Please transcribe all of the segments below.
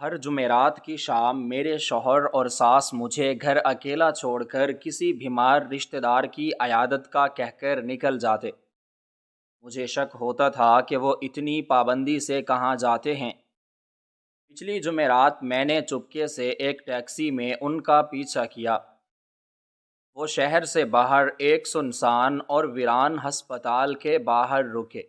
ہر جمعرات کی شام میرے شوہر اور ساس مجھے گھر اکیلا چھوڑ کر کسی بیمار رشتہ دار کی عیادت کا کہہ کر نکل جاتے۔ مجھے شک ہوتا تھا کہ وہ اتنی پابندی سے کہاں جاتے ہیں۔ پچھلی جمعرات میں نے چپکے سے ایک ٹیکسی میں ان کا پیچھا کیا۔ وہ شہر سے باہر ایک سنسان اور ویران ہسپتال کے باہر رکے۔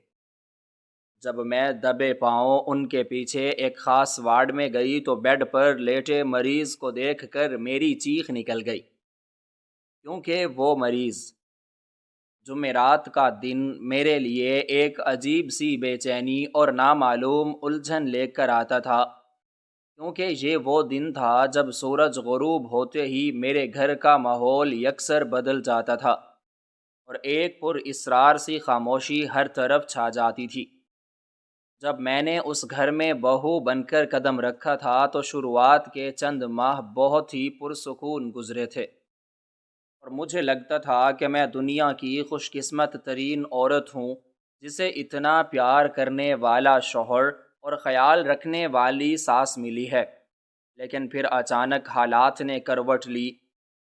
جب میں دبے پاؤں ان کے پیچھے ایک خاص وارڈ میں گئی تو بیڈ پر لیٹے مریض کو دیکھ کر میری چیخ نکل گئی، کیونکہ وہ مریض جمعرات کا دن میرے لیے ایک عجیب سی بے چینی اور نامعلوم الجھن لے کر آتا تھا، کیونکہ یہ وہ دن تھا جب سورج غروب ہوتے ہی میرے گھر کا ماحول یکسر بدل جاتا تھا اور ایک پر اسرار سی خاموشی ہر طرف چھا جاتی تھی۔ جب میں نے اس گھر میں بہو بن کر قدم رکھا تھا تو شروعات کے چند ماہ بہت ہی پرسکون گزرے تھے، اور مجھے لگتا تھا کہ میں دنیا کی خوش قسمت ترین عورت ہوں جسے اتنا پیار کرنے والا شوہر اور خیال رکھنے والی ساس ملی ہے۔ لیکن پھر اچانک حالات نے کروٹ لی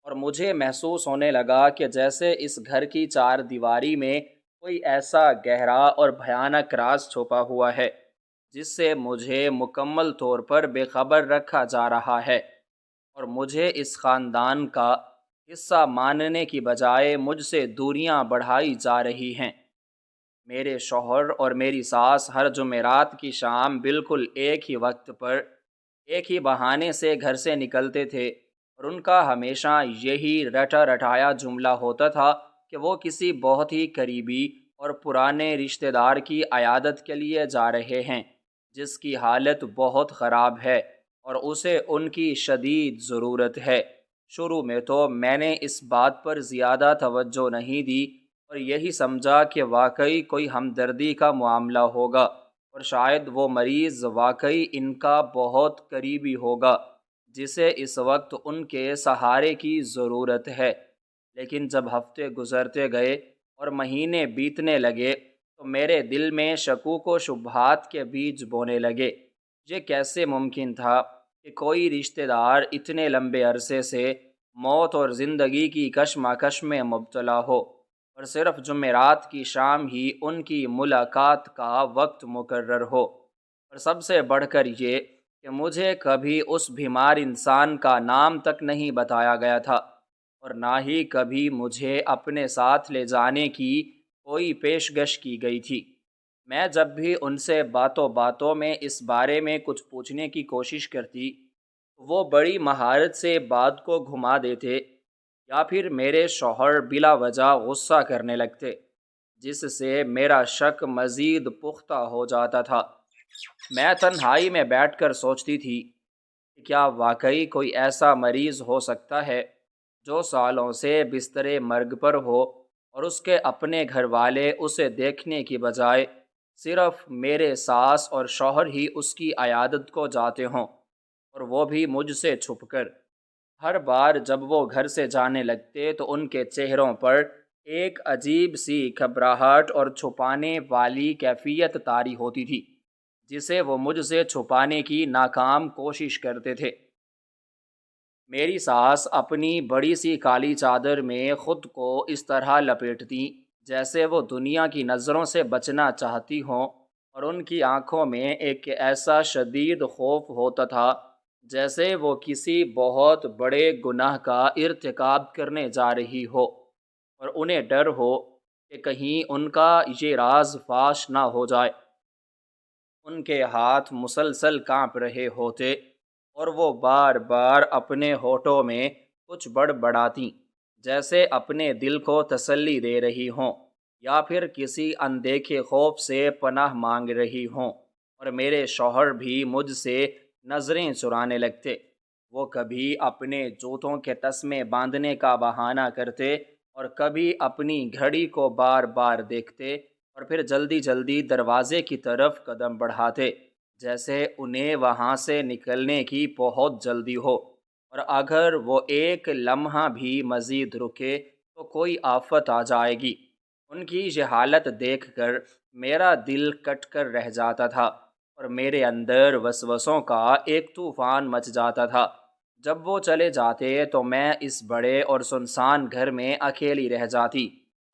اور مجھے محسوس ہونے لگا کہ جیسے اس گھر کی چار دیواری میں کوئی ایسا گہرا اور بھیانک راز چھپا ہوا ہے جس سے مجھے مکمل طور پر بے خبر رکھا جا رہا ہے، اور مجھے اس خاندان کا حصہ ماننے کی بجائے مجھ سے دوریاں بڑھائی جا رہی ہیں۔ میرے شوہر اور میری ساس ہر جمعرات کی شام بالکل ایک ہی وقت پر ایک ہی بہانے سے گھر سے نکلتے تھے، اور ان کا ہمیشہ یہی رٹا رٹایا جملہ ہوتا تھا کہ وہ کسی بہت ہی قریبی اور پرانے رشتہ دار کی عیادت کے لیے جا رہے ہیں جس کی حالت بہت خراب ہے اور اسے ان کی شدید ضرورت ہے۔ شروع میں تو میں نے اس بات پر زیادہ توجہ نہیں دی اور یہی سمجھا کہ واقعی کوئی ہمدردی کا معاملہ ہوگا اور شاید وہ مریض واقعی ان کا بہت قریبی ہوگا جسے اس وقت ان کے سہارے کی ضرورت ہے۔ لیکن جب ہفتے گزرتے گئے اور مہینے بیتنے لگے تو میرے دل میں شکوک و شبہات کے بیج بونے لگے۔ یہ کیسے ممکن تھا کہ کوئی رشتہ دار اتنے لمبے عرصے سے موت اور زندگی کی کشمکش میں مبتلا ہو اور صرف جمعرات کی شام ہی ان کی ملاقات کا وقت مقرر ہو، اور سب سے بڑھ کر یہ کہ مجھے کبھی اس بیمار انسان کا نام تک نہیں بتایا گیا تھا اور نہ ہی کبھی مجھے اپنے ساتھ لے جانے کی کوئی پیشکش کی گئی تھی۔ میں جب بھی ان سے باتوں باتوں میں اس بارے میں کچھ پوچھنے کی کوشش کرتی، وہ بڑی مہارت سے بات کو گھما دیتے یا پھر میرے شوہر بلا وجہ غصہ کرنے لگتے، جس سے میرا شک مزید پختہ ہو جاتا تھا۔ میں تنہائی میں بیٹھ کر سوچتی تھی کہ کیا واقعی کوئی ایسا مریض ہو سکتا ہے جو سالوں سے بستر مرگ پر ہو اور اس کے اپنے گھر والے اسے دیکھنے کی بجائے صرف میرے ساس اور شوہر ہی اس کی عیادت کو جاتے ہوں، اور وہ بھی مجھ سے چھپ کر۔ ہر بار جب وہ گھر سے جانے لگتے تو ان کے چہروں پر ایک عجیب سی گھبراہٹ اور چھپانے والی کیفیت طاری ہوتی تھی جسے وہ مجھ سے چھپانے کی ناکام کوشش کرتے تھے۔ میری ساس اپنی بڑی سی کالی چادر میں خود کو اس طرح لپیٹتی جیسے وہ دنیا کی نظروں سے بچنا چاہتی ہوں، اور ان کی آنکھوں میں ایک ایسا شدید خوف ہوتا تھا جیسے وہ کسی بہت بڑے گناہ کا ارتکاب کرنے جا رہی ہو، اور انہیں ڈر ہو کہ کہیں ان کا یہ راز فاش نہ ہو جائے۔ ان کے ہاتھ مسلسل کانپ رہے ہوتے اور وہ بار بار اپنے ہونٹوں میں کچھ بڑبڑاتیں، جیسے اپنے دل کو تسلی دے رہی ہوں یا پھر کسی اندیکھے خوف سے پناہ مانگ رہی ہوں، اور میرے شوہر بھی مجھ سے نظریں چرانے لگتے۔ وہ کبھی اپنے جوتوں کے تسمے باندھنے کا بہانہ کرتے اور کبھی اپنی گھڑی کو بار بار دیکھتے اور پھر جلدی جلدی دروازے کی طرف قدم بڑھاتے جیسے انہیں وہاں سے نکلنے کی بہت جلدی ہو، اور اگر وہ ایک لمحہ بھی مزید رکے تو کوئی آفت آ جائے گی۔ ان کی یہ حالت دیکھ کر میرا دل کٹ کر رہ جاتا تھا اور میرے اندر وسوسوں کا ایک طوفان مچ جاتا تھا۔ جب وہ چلے جاتے تو میں اس بڑے اور سنسان گھر میں اکیلی رہ جاتی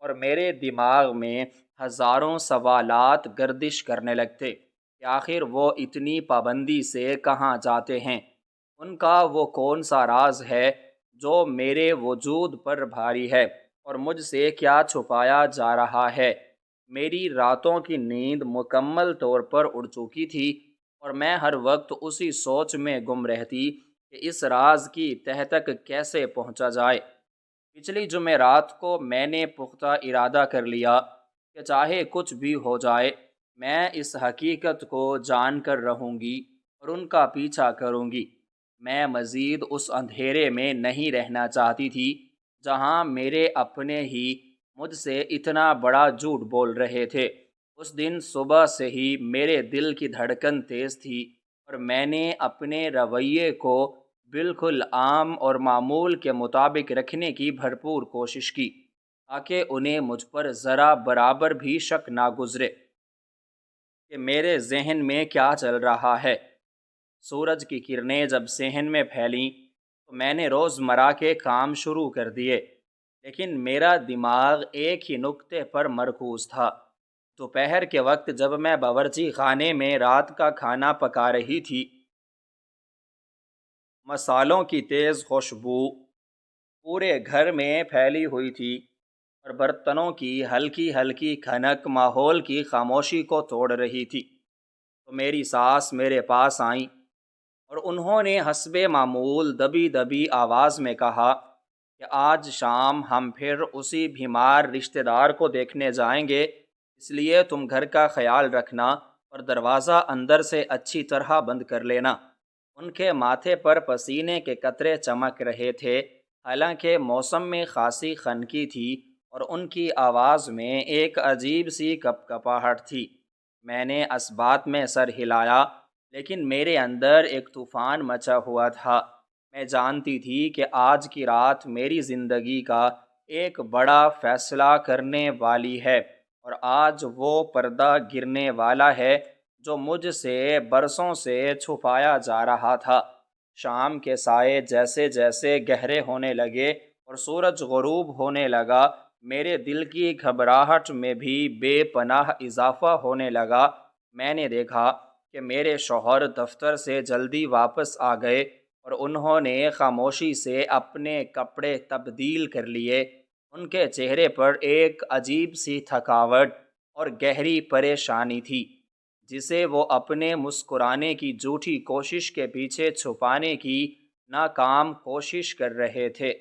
اور میرے دماغ میں ہزاروں سوالات گردش کرنے لگتے کہ آخر وہ اتنی پابندی سے کہاں جاتے ہیں؟ ان کا وہ کون سا راز ہے جو میرے وجود پر بھاری ہے اور مجھ سے کیا چھپایا جا رہا ہے؟ میری راتوں کی نیند مکمل طور پر اڑ چکی تھی اور میں ہر وقت اسی سوچ میں گم رہتی کہ اس راز کی تہ تک کیسے پہنچا جائے۔ پچھلی جمعرات کو میں نے پختہ ارادہ کر لیا کہ چاہے کچھ بھی ہو جائے میں اس حقیقت کو جان کر رہوں گی اور ان کا پیچھا کروں گی۔ میں مزید اس اندھیرے میں نہیں رہنا چاہتی تھی جہاں میرے اپنے ہی مجھ سے اتنا بڑا جھوٹ بول رہے تھے۔ اس دن صبح سے ہی میرے دل کی دھڑکن تیز تھی اور میں نے اپنے رویے کو بالکل عام اور معمول کے مطابق رکھنے کی بھرپور کوشش کی تاکہ انہیں مجھ پر ذرا برابر بھی شک نہ گزرے کہ میرے ذہن میں کیا چل رہا ہے۔ سورج کی کرنیں جب صحن میں پھیلیں تو میں نے روزمرہ کے کام شروع کر دیے، لیکن میرا دماغ ایک ہی نقطے پر مرکوز تھا۔ دوپہر کے وقت جب میں باورچی خانے میں رات کا کھانا پکا رہی تھی، مصالحوں کی تیز خوشبو پورے گھر میں پھیلی ہوئی تھی اور برتنوں کی ہلکی ہلکی کھنک ماحول کی خاموشی کو توڑ رہی تھی، تو میری ساس میرے پاس آئیں اور انہوں نے حسب معمول دبی دبی آواز میں کہا کہ آج شام ہم پھر اسی بیمار رشتہ دار کو دیکھنے جائیں گے، اس لیے تم گھر کا خیال رکھنا اور دروازہ اندر سے اچھی طرح بند کر لینا۔ ان کے ماتھے پر پسینے کے قطرے چمک رہے تھے، حالانکہ موسم میں خاصی خنکی تھی اور ان کی آواز میں ایک عجیب سی کپ کپاہٹ تھی۔ میں نے اس بات میں سر ہلایا، لیکن میرے اندر ایک طوفان مچا ہوا تھا۔ میں جانتی تھی کہ آج کی رات میری زندگی کا ایک بڑا فیصلہ کرنے والی ہے اور آج وہ پردہ گرنے والا ہے جو مجھ سے برسوں سے چھپایا جا رہا تھا۔ شام کے سائے جیسے جیسے گہرے ہونے لگے اور سورج غروب ہونے لگا، میرے دل کی گھبراہٹ میں بھی بے پناہ اضافہ ہونے لگا۔ میں نے دیکھا کہ میرے شوہر دفتر سے جلدی واپس آ گئے اور انہوں نے خاموشی سے اپنے کپڑے تبدیل کر لیے۔ ان کے چہرے پر ایک عجیب سی تھکاوٹ اور گہری پریشانی تھی جسے وہ اپنے مسکرانے کی جھوٹی کوشش کے پیچھے چھپانے کی ناکام کوشش کر رہے تھے۔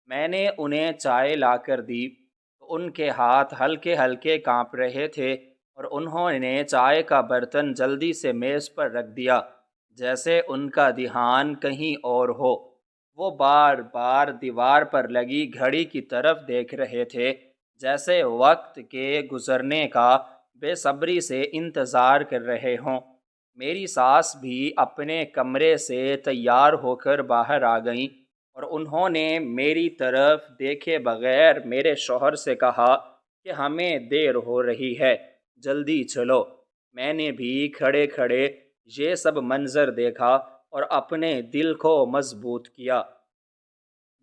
میں نے انہیں چائے لا کر دی تو ان کے ہاتھ ہلکے ہلکے کانپ رہے تھے اور انہوں نے چائے کا برتن جلدی سے میز پر رکھ دیا، جیسے ان کا دھیان کہیں اور ہو۔ وہ بار بار دیوار پر لگی گھڑی کی طرف دیکھ رہے تھے، جیسے وقت کے گزرنے کا بے صبری سے انتظار کر رہے ہوں۔ میری ساس بھی اپنے کمرے سے تیار ہو کر باہر آ گئیں اور انہوں نے میری طرف دیکھے بغیر میرے شوہر سے کہا کہ ہمیں دیر ہو رہی ہے، جلدی چلو۔ میں نے بھی کھڑے کھڑے یہ سب منظر دیکھا اور اپنے دل کو مضبوط کیا۔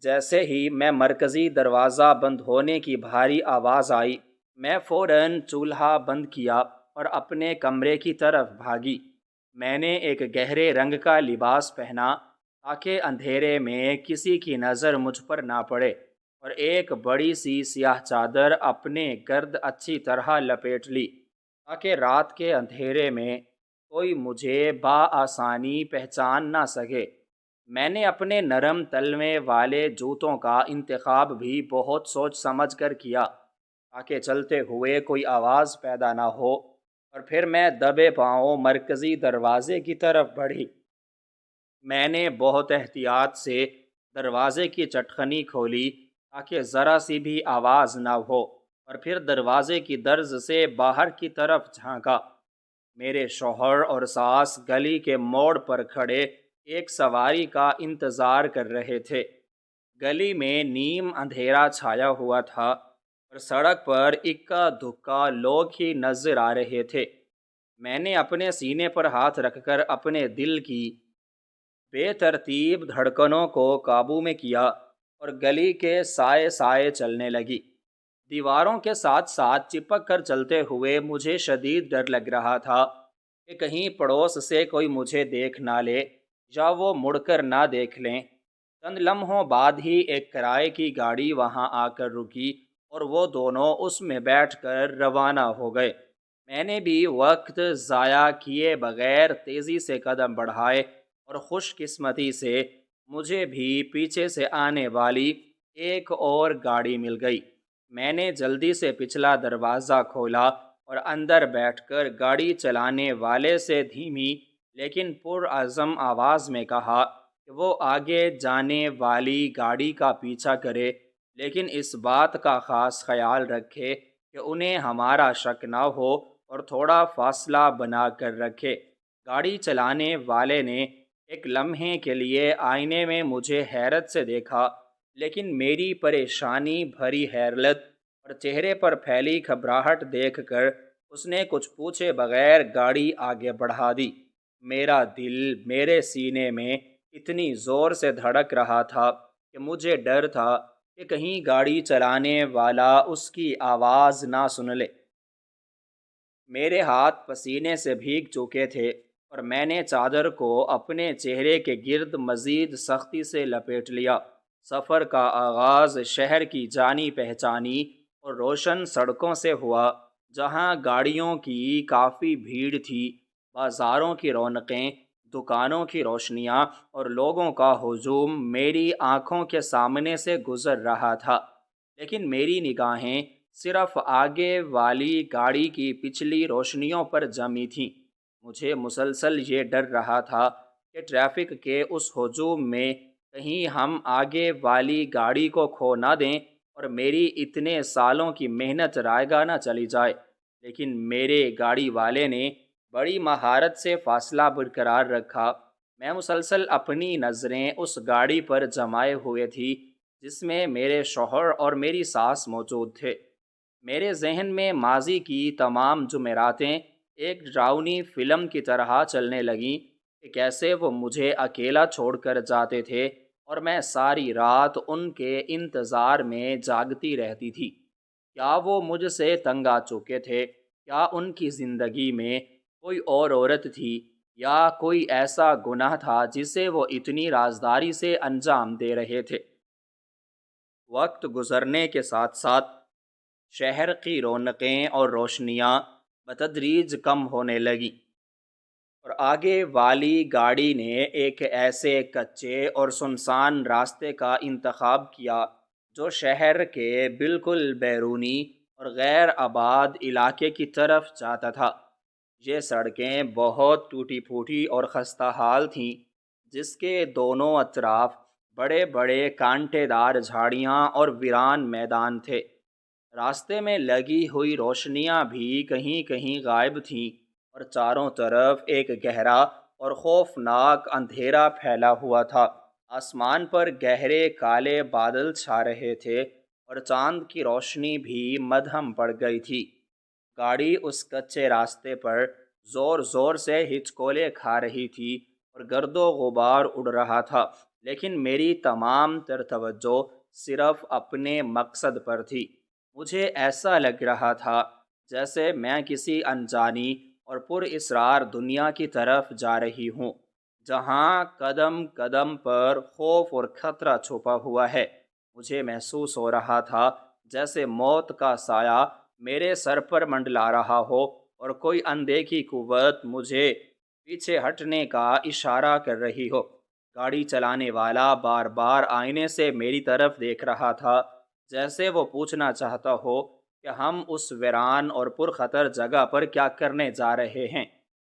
جیسے ہی میں مرکزی دروازہ بند ہونے کی بھاری آواز آئی، میں فوراً چولہا بند کیا اور اپنے کمرے کی طرف بھاگی۔ میں نے ایک گہرے رنگ کا لباس پہنا تاکہ اندھیرے میں کسی کی نظر مجھ پر نہ پڑے، اور ایک بڑی سی سیاہ چادر اپنے گرد اچھی طرح لپیٹ لی تاکہ رات کے اندھیرے میں کوئی مجھے بآسانی پہچان نہ سکے۔ میں نے اپنے نرم تلوے والے جوتوں کا انتخاب بھی بہت سوچ سمجھ کر کیا تاکہ چلتے ہوئے کوئی آواز پیدا نہ ہو، اور پھر میں دبے پاؤں مرکزی دروازے کی طرف بڑھی۔ میں نے بہت احتیاط سے دروازے کی چٹخنی کھولی تاکہ ذرا سی بھی آواز نہ ہو، اور پھر دروازے کی درز سے باہر کی طرف جھانکا۔ میرے شوہر اور ساس گلی کے موڑ پر کھڑے ایک سواری کا انتظار کر رہے تھے۔ گلی میں نیم اندھیرا چھایا ہوا تھا اور سڑک پر اکا دکا لوگ ہی نظر آ رہے تھے۔ میں نے اپنے سینے پر ہاتھ رکھ کر اپنے دل کی بے ترتیب دھڑکنوں کو قابو میں کیا اور گلی کے سائے سائے چلنے لگی۔ دیواروں کے ساتھ ساتھ چپک کر چلتے ہوئے مجھے شدید ڈر لگ رہا تھا کہ کہیں پڑوس سے کوئی مجھے دیکھ نہ لے یا وہ مڑ کر نہ دیکھ لیں۔ چند لمحوں بعد ہی ایک کرائے کی گاڑی وہاں آ کر رکی اور وہ دونوں اس میں بیٹھ کر روانہ ہو گئے۔ میں نے بھی وقت ضائع کیے بغیر تیزی سے قدم بڑھائے اور خوش قسمتی سے مجھے بھی پیچھے سے آنے والی ایک اور گاڑی مل گئی۔ میں نے جلدی سے پچھلا دروازہ کھولا اور اندر بیٹھ کر گاڑی چلانے والے سے دھیمی لیکن پرعزم آواز میں کہا کہ وہ آگے جانے والی گاڑی کا پیچھا کرے، لیکن اس بات کا خاص خیال رکھے کہ انہیں ہمارا شک نہ ہو اور تھوڑا فاصلہ بنا کر رکھے۔ گاڑی چلانے والے نے ایک لمحے کے لیے آئینے میں مجھے حیرت سے دیکھا، لیکن میری پریشانی بھری حیرت اور چہرے پر پھیلی گھبراہٹ دیکھ کر اس نے کچھ پوچھے بغیر گاڑی آگے بڑھا دی۔ میرا دل میرے سینے میں اتنی زور سے دھڑک رہا تھا کہ مجھے ڈر تھا کہ کہیں گاڑی چلانے والا اس کی آواز نہ سن لے۔ میرے ہاتھ پسینے سے بھیگ چکے تھے اور میں نے چادر کو اپنے چہرے کے گرد مزید سختی سے لپیٹ لیا۔ سفر کا آغاز شہر کی جانی پہچانی اور روشن سڑکوں سے ہوا، جہاں گاڑیوں کی کافی بھیڑ تھی۔ بازاروں کی رونقیں، دکانوں کی روشنیاں اور لوگوں کا ہجوم میری آنکھوں کے سامنے سے گزر رہا تھا، لیکن میری نگاہیں صرف آگے والی گاڑی کی پچھلی روشنیوں پر جمی تھیں۔ مجھے مسلسل یہ ڈر رہا تھا کہ ٹریفک کے اس ہجوم میں کہیں ہم آگے والی گاڑی کو کھو نہ دیں اور میری اتنے سالوں کی محنت رائگاں نہ چلی جائے۔ لیکن میرے گاڑی والے نے بڑی مہارت سے فاصلہ برقرار رکھا۔ میں مسلسل اپنی نظریں اس گاڑی پر جمائے ہوئے تھی جس میں میرے شوہر اور میری ساس موجود تھے۔ میرے ذہن میں ماضی کی تمام جمعراتیں ایک ڈراؤنی فلم کی طرح چلنے لگیں کہ کیسے وہ مجھے اکیلا چھوڑ کر جاتے تھے اور میں ساری رات ان کے انتظار میں جاگتی رہتی تھی۔ کیا وہ مجھ سے تنگ آ چکے تھے؟ کیا ان کی زندگی میں کوئی اور عورت تھی یا کوئی ایسا گناہ تھا جسے وہ اتنی رازداری سے انجام دے رہے تھے؟ وقت گزرنے کے ساتھ ساتھ شہر کی رونقیں اور روشنیاں بتدریج کم ہونے لگیں اور آگے والی گاڑی نے ایک ایسے کچے اور سنسان راستے کا انتخاب کیا جو شہر کے بالکل بیرونی اور غیر آباد علاقے کی طرف جاتا تھا۔ یہ سڑکیں بہت ٹوٹی پھوٹی اور خستہ حال تھیں، جس کے دونوں اطراف بڑے بڑے کانٹے دار جھاڑیاں اور ویران میدان تھے۔ راستے میں لگی ہوئی روشنیاں بھی کہیں کہیں غائب تھیں اور چاروں طرف ایک گہرا اور خوفناک اندھیرا پھیلا ہوا تھا۔ آسمان پر گہرے کالے بادل چھا رہے تھے اور چاند کی روشنی بھی مدھم پڑ گئی تھی۔ گاڑی اس کچے راستے پر زور زور سے ہچکولے کھا رہی تھی اور گرد و غبار اڑ رہا تھا، لیکن میری تمام تر توجہ صرف اپنے مقصد پر تھی۔ مجھے ایسا لگ رہا تھا جیسے میں کسی انجانی اور پر اسرار دنیا کی طرف جا رہی ہوں، جہاں قدم قدم پر خوف اور خطرہ چھپا ہوا ہے۔ مجھے محسوس ہو رہا تھا جیسے موت کا سایہ میرے سر پر منڈلا رہا ہو اور کوئی اندیکھی قوت مجھے پیچھے ہٹنے کا اشارہ کر رہی ہو۔ گاڑی چلانے والا بار بار آئینے سے میری طرف دیکھ رہا تھا، جیسے وہ پوچھنا چاہتا ہو کہ ہم اس ویران اور پرخطر جگہ پر کیا کرنے جا رہے ہیں،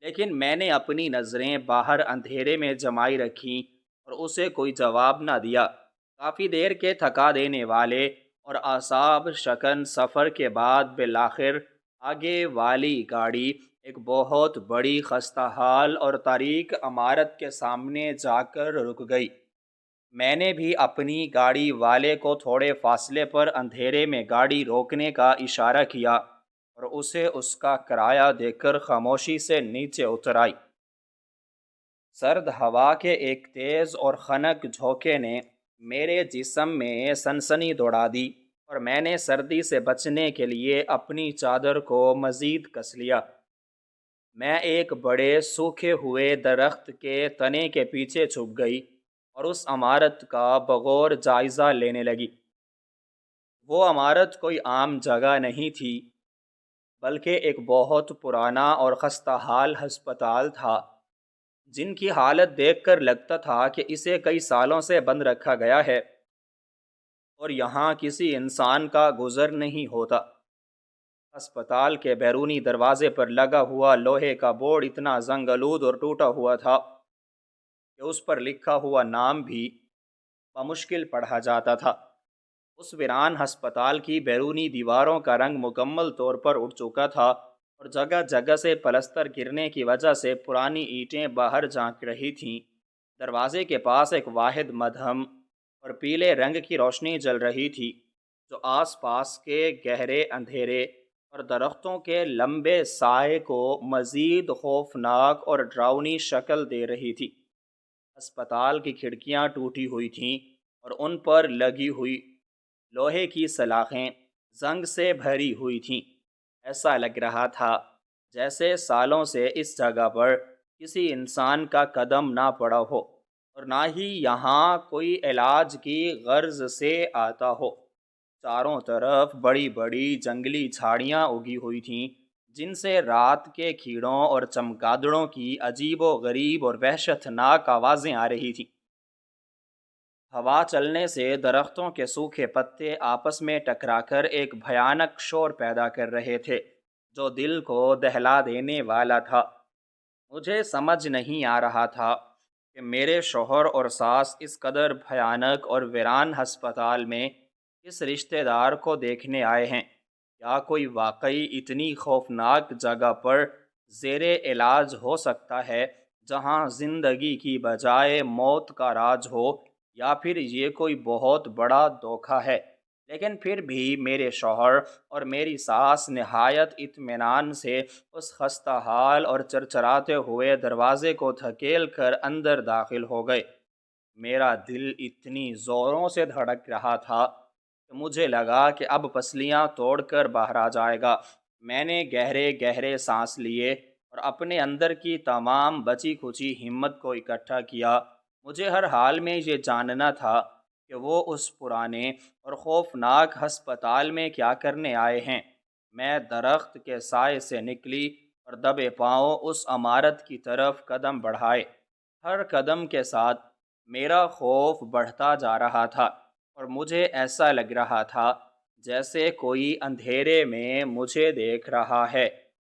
لیکن میں نے اپنی نظریں باہر اندھیرے میں جمائی رکھیں اور اسے کوئی جواب نہ دیا۔ کافی دیر کے تھکا دینے والے اور اعصاب شکن سفر کے بعد بالآخر آگے والی گاڑی ایک بہت بڑی خستہ حال اور تاریک عمارت کے سامنے جا کر رک گئی۔ میں نے بھی اپنی گاڑی والے کو تھوڑے فاصلے پر اندھیرے میں گاڑی روکنے کا اشارہ کیا، اور اسے اس کا کرایہ دے کر خاموشی سے نیچے اتر آئی۔ سرد ہوا کے ایک تیز اور خنک جھونکے نے میرے جسم میں سنسنی دوڑا دی، اور میں نے سردی سے بچنے کے لیے اپنی چادر کو مزید کس لیا۔ میں ایک بڑے سوکھے ہوئے درخت کے تنے کے پیچھے چھپ گئی اور اس عمارت کا بغور جائزہ لینے لگی۔ وہ عمارت کوئی عام جگہ نہیں تھی، بلکہ ایک بہت پرانا اور خستہ حال ہسپتال تھا، جن کی حالت دیکھ کر لگتا تھا کہ اسے کئی سالوں سے بند رکھا گیا ہے اور یہاں کسی انسان کا گزر نہیں ہوتا۔ اسپتال کے بیرونی دروازے پر لگا ہوا لوہے کا بورڈ اتنا زنگ آلود اور ٹوٹا ہوا تھا کہ اس پر لکھا ہوا نام بھی بمشکل پڑھا جاتا تھا۔ اس ویران ہسپتال کی بیرونی دیواروں کا رنگ مکمل طور پر اڑ چکا تھا، اور جگہ جگہ سے پلستر گرنے کی وجہ سے پرانی اینٹیں باہر جھانک رہی تھیں۔ دروازے کے پاس ایک واحد مدھم اور پیلے رنگ کی روشنی جل رہی تھی، جو آس پاس کے گہرے اندھیرے اور درختوں کے لمبے سائے کو مزید خوفناک اور ڈراؤنی شکل دے رہی تھی۔ اسپتال کی کھڑکیاں ٹوٹی ہوئی تھیں اور ان پر لگی ہوئی لوہے کی سلاخیں زنگ سے بھری ہوئی تھیں۔ ایسا لگ رہا تھا جیسے سالوں سے اس جگہ پر کسی انسان کا قدم نہ پڑا ہو، اور نہ ہی یہاں کوئی علاج کی غرض سے آتا ہو۔ چاروں طرف بڑی بڑی جنگلی جھاڑیاں اگی ہوئی تھیں، جن سے رات کے کیڑوں اور چمگادڑوں کی عجیب و غریب اور وحشت ناک آوازیں آ رہی تھیں۔ ہوا چلنے سے درختوں کے سوکھے پتے آپس میں ٹکرا کر ایک بھیانک شور پیدا کر رہے تھے، جو دل کو دہلا دینے والا تھا۔ مجھے سمجھ نہیں آ رہا تھا کہ میرے شوہر اور ساس اس قدر بھیانک اور ویران ہسپتال میں کس رشتہ دار کو دیکھنے آئے ہیں۔ کیا کوئی واقعی اتنی خوفناک جگہ پر زیر علاج ہو سکتا ہے جہاں زندگی کی بجائے موت کا راج ہو، یا پھر یہ کوئی بہت بڑا دھوکہ ہے؟ لیکن پھر بھی میرے شوہر اور میری ساس نہایت اطمینان سے اس خستہ حال اور چرچراتے ہوئے دروازے کو دھکیل کر اندر داخل ہو گئے۔ میرا دل اتنی زوروں سے دھڑک رہا تھا کہ مجھے لگا کہ اب پسلیاں توڑ کر باہر آ جائے گا۔ میں نے گہرے گہرے سانس لیے اور اپنے اندر کی تمام بچی کھچی ہمت کو اکٹھا کیا۔ مجھے ہر حال میں یہ جاننا تھا کہ وہ اس پرانے اور خوفناک ہسپتال میں کیا کرنے آئے ہیں۔ میں درخت کے سائے سے نکلی اور دبے پاؤں اس عمارت کی طرف قدم بڑھائے۔ ہر قدم کے ساتھ میرا خوف بڑھتا جا رہا تھا، اور مجھے ایسا لگ رہا تھا جیسے کوئی اندھیرے میں مجھے دیکھ رہا ہے۔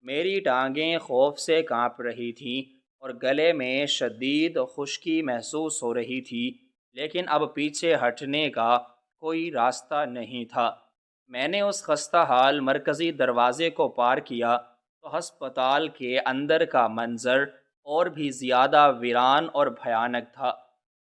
میری ٹانگیں خوف سے کانپ رہی تھیں اور گلے میں شدید خشکی محسوس ہو رہی تھی، لیکن اب پیچھے ہٹنے کا کوئی راستہ نہیں تھا۔ میں نے اس خستہ حال مرکزی دروازے کو پار کیا تو ہسپتال کے اندر کا منظر اور بھی زیادہ ویران اور بھیانک تھا۔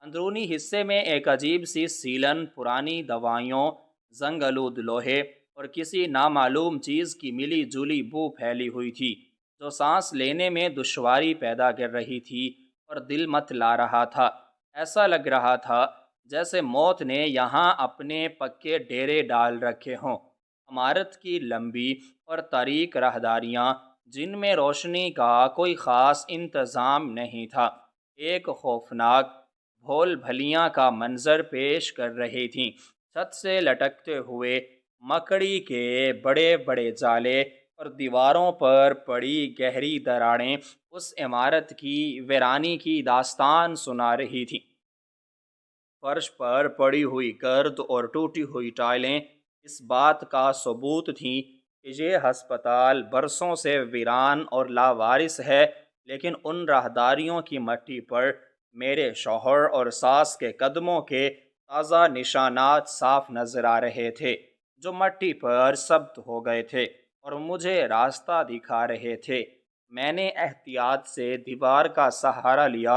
اندرونی حصے میں ایک عجیب سی سیلن پرانی دوائیوں، زنگ آلود لوہے اور کسی نامعلوم چیز کی ملی جلی بو پھیلی ہوئی تھی، جو سانس لینے میں دشواری پیدا کر رہی تھی اور دل مت لا رہا تھا۔ ایسا لگ رہا تھا جیسے موت نے یہاں اپنے پکے ڈیرے ڈال رکھے ہوں۔ عمارت کی لمبی اور تاریک راہداریاں، جن میں روشنی کا کوئی خاص انتظام نہیں تھا، ایک خوفناک بھول بھلیاں کا منظر پیش کر رہی تھیں۔ چھت سے لٹکتے ہوئے مکڑی کے بڑے بڑے جالے اور دیواروں پر پڑی گہری دراڑیں اس عمارت کی ویرانی کی داستان سنا رہی تھیں۔ فرش پر پڑی ہوئی گرد اور ٹوٹی ہوئی ٹائلیں اس بات کا ثبوت تھیں کہ یہ ہسپتال برسوں سے ویران اور لاوارث ہے، لیکن ان راہداریوں کی مٹی پر میرے شوہر اور ساس کے قدموں کے تازہ نشانات صاف نظر آ رہے تھے، جو مٹی پر ثبت ہو گئے تھے اور مجھے راستہ دکھا رہے تھے۔ میں نے احتیاط سے دیوار کا سہارا لیا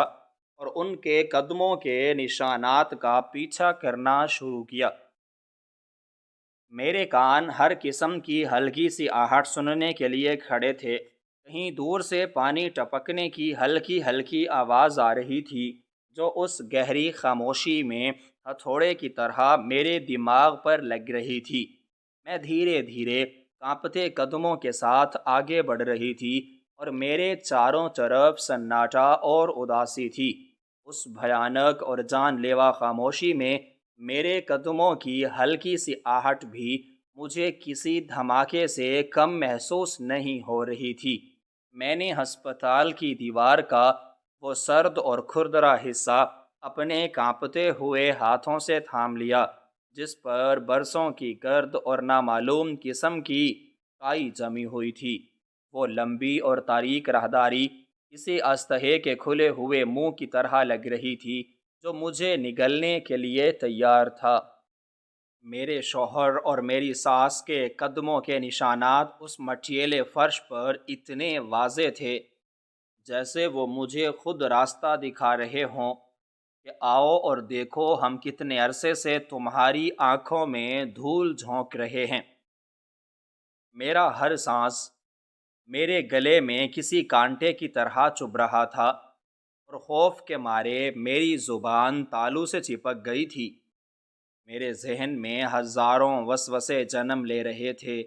اور ان کے قدموں کے نشانات کا پیچھا کرنا شروع کیا۔ میرے کان ہر قسم کی ہلکی سی آہٹ سننے کے لیے کھڑے تھے۔ کہیں دور سے پانی ٹپکنے کی ہلکی ہلکی آواز آ رہی تھی، جو اس گہری خاموشی میں ہتھوڑے کی طرح میرے دماغ پر لگ رہی تھی۔ میں دھیرے دھیرے کانپتے قدموں کے ساتھ آگے بڑھ رہی تھی اور میرے چاروں طرف سناٹا اور اداسی تھی۔ اس بھیانک اور جان لیوا خاموشی میں میرے قدموں کی ہلکی سی آہٹ بھی مجھے کسی دھماکے سے کم محسوس نہیں ہو رہی تھی۔ میں نے ہسپتال کی دیوار کا وہ سرد اور کھردرا حصہ اپنے کانپتے ہوئے ہاتھوں سے تھام لیا، جس پر برسوں کی گرد اور نامعلوم قسم کی کائی جمی ہوئی تھی۔ وہ لمبی اور تاریک راہداری کسی استحے کے کھلے ہوئے منہ کی طرح لگ رہی تھی، جو مجھے نگلنے کے لیے تیار تھا۔ میرے شوہر اور میری ساس کے قدموں کے نشانات اس مٹیلے فرش پر اتنے واضح تھے، جیسے وہ مجھے خود راستہ دکھا رہے ہوں کہ آؤ اور دیکھو ہم کتنے عرصے سے تمہاری آنکھوں میں دھول جھونک رہے ہیں۔ میرا ہر سانس میرے گلے میں کسی کانٹے کی طرح چبھ رہا تھا، اور خوف کے مارے میری زبان تالو سے چپک گئی تھی۔ میرے ذہن میں ہزاروں وسوسے جنم لے رہے تھے۔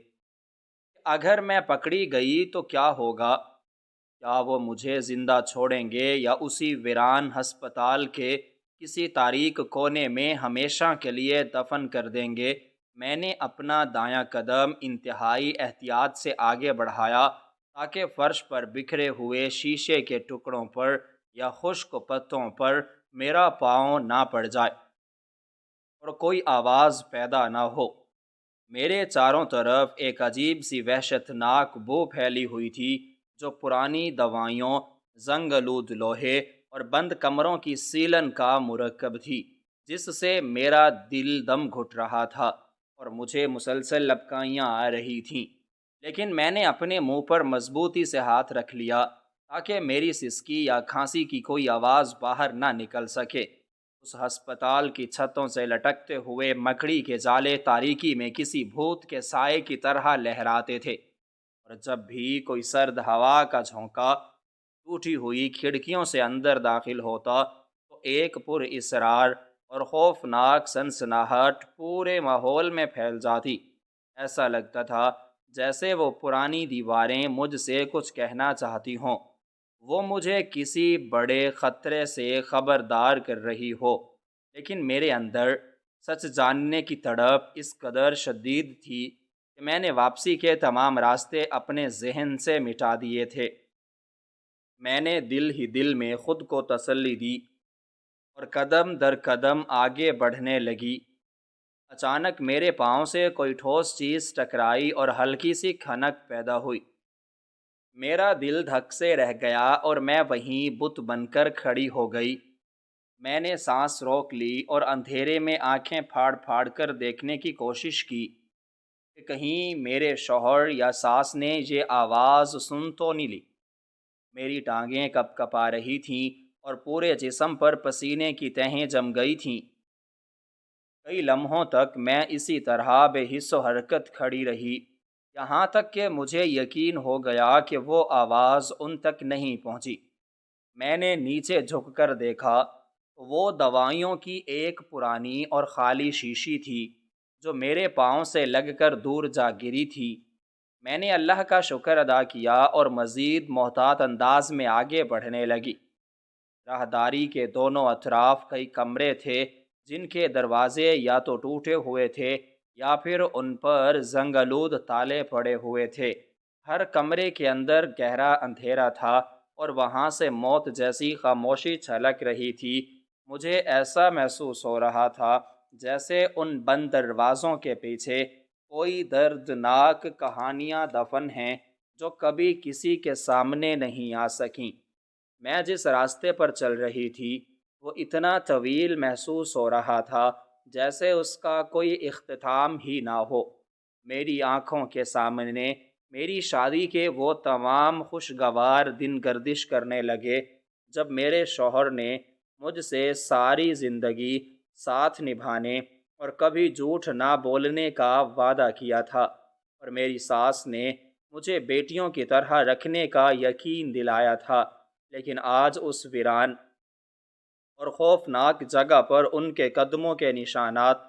اگر میں پکڑی گئی تو کیا ہوگا؟ کیا وہ مجھے زندہ چھوڑیں گے یا اسی ویران ہسپتال کے کسی تاریک کونے میں ہمیشہ کے لیے دفن کر دیں گے؟ میں نے اپنا دایاں قدم انتہائی احتیاط سے آگے بڑھایا، تاکہ فرش پر بکھرے ہوئے شیشے کے ٹکڑوں پر یا خشک پتوں پر میرا پاؤں نہ پڑ جائے اور کوئی آواز پیدا نہ ہو۔ میرے چاروں طرف ایک عجیب سی وحشت ناک بو پھیلی ہوئی تھی، جو پرانی دوائیوں، زنگ آلود لوہے اور بند کمروں کی سیلن کا مرکب تھی، جس سے میرا دل دم گھٹ رہا تھا اور مجھے مسلسل لبکائیاں آ رہی تھیں۔ لیکن میں نے اپنے منہ پر مضبوطی سے ہاتھ رکھ لیا، تاکہ میری سسکی یا کھانسی کی کوئی آواز باہر نہ نکل سکے۔ اس ہسپتال کی چھتوں سے لٹکتے ہوئے مکڑی کے جالے تاریکی میں کسی بھوت کے سائے کی طرح لہراتے تھے، اور جب بھی کوئی سرد ہوا کا جھونکا ٹوٹی ہوئی کھڑکیوں سے اندر داخل ہوتا، تو ایک پر اسرار اور خوفناک سنسناہٹ پورے ماحول میں پھیل جاتی۔ ایسا لگتا تھا جیسے وہ پرانی دیواریں مجھ سے کچھ کہنا چاہتی ہوں، وہ مجھے کسی بڑے خطرے سے خبردار کر رہی ہو۔ لیکن میرے اندر سچ جاننے کی تڑپ اس قدر شدید تھی کہ میں نے واپسی کے تمام راستے اپنے ذہن سے مٹا دیے تھے۔ میں نے دل ہی دل میں خود کو تسلی دی اور قدم در قدم آگے بڑھنے لگی۔ اچانک میرے پاؤں سے کوئی ٹھوس چیز ٹکرائی اور ہلکی سی کھنک پیدا ہوئی۔ میرا دل دھک سے رہ گیا اور میں وہیں بت بن کر کھڑی ہو گئی۔ میں نے سانس روک لی اور اندھیرے میں آنکھیں پھاڑ پھاڑ کر دیکھنے کی کوشش کی کہ کہیں میرے شوہر یا ساس نے یہ آواز سن تو نہیں لی۔ میری ٹانگیں کپ کپا رہی تھیں اور پورے جسم پر پسینے کی تہیں جم گئی تھیں۔ کئی لمحوں تک میں اسی طرح بے حس و حرکت کھڑی رہی، یہاں تک کہ مجھے یقین ہو گیا کہ وہ آواز ان تک نہیں پہنچی۔ میں نے نیچے جھک کر دیکھا، وہ دوائیوں کی ایک پرانی اور خالی شیشی تھی، جو میرے پاؤں سے لگ کر دور جا گری تھی۔ میں نے اللہ کا شکر ادا کیا اور مزید محتاط انداز میں آگے بڑھنے لگی۔ راہداری کے دونوں اطراف کئی کمرے تھے، جن کے دروازے یا تو ٹوٹے ہوئے تھے یا پھر ان پر زنگ آلود تالے پڑے ہوئے تھے۔ ہر کمرے کے اندر گہرا اندھیرا تھا اور وہاں سے موت جیسی خاموشی چھلک رہی تھی۔ مجھے ایسا محسوس ہو رہا تھا جیسے ان بند دروازوں کے پیچھے کوئی دردناک کہانیاں دفن ہیں، جو کبھی کسی کے سامنے نہیں آ سکیں۔ میں جس راستے پر چل رہی تھی وہ اتنا طویل محسوس ہو رہا تھا جیسے اس کا کوئی اختتام ہی نہ ہو۔ میری آنکھوں کے سامنے میری شادی کے وہ تمام خوشگوار دن گردش کرنے لگے، جب میرے شوہر نے مجھ سے ساری زندگی ساتھ نبھانے اور کبھی جھوٹ نہ بولنے کا وعدہ کیا تھا، اور میری ساس نے مجھے بیٹیوں کی طرح رکھنے کا یقین دلایا تھا، لیکن آج اس ویران اور خوفناک جگہ پر ان کے قدموں کے نشانات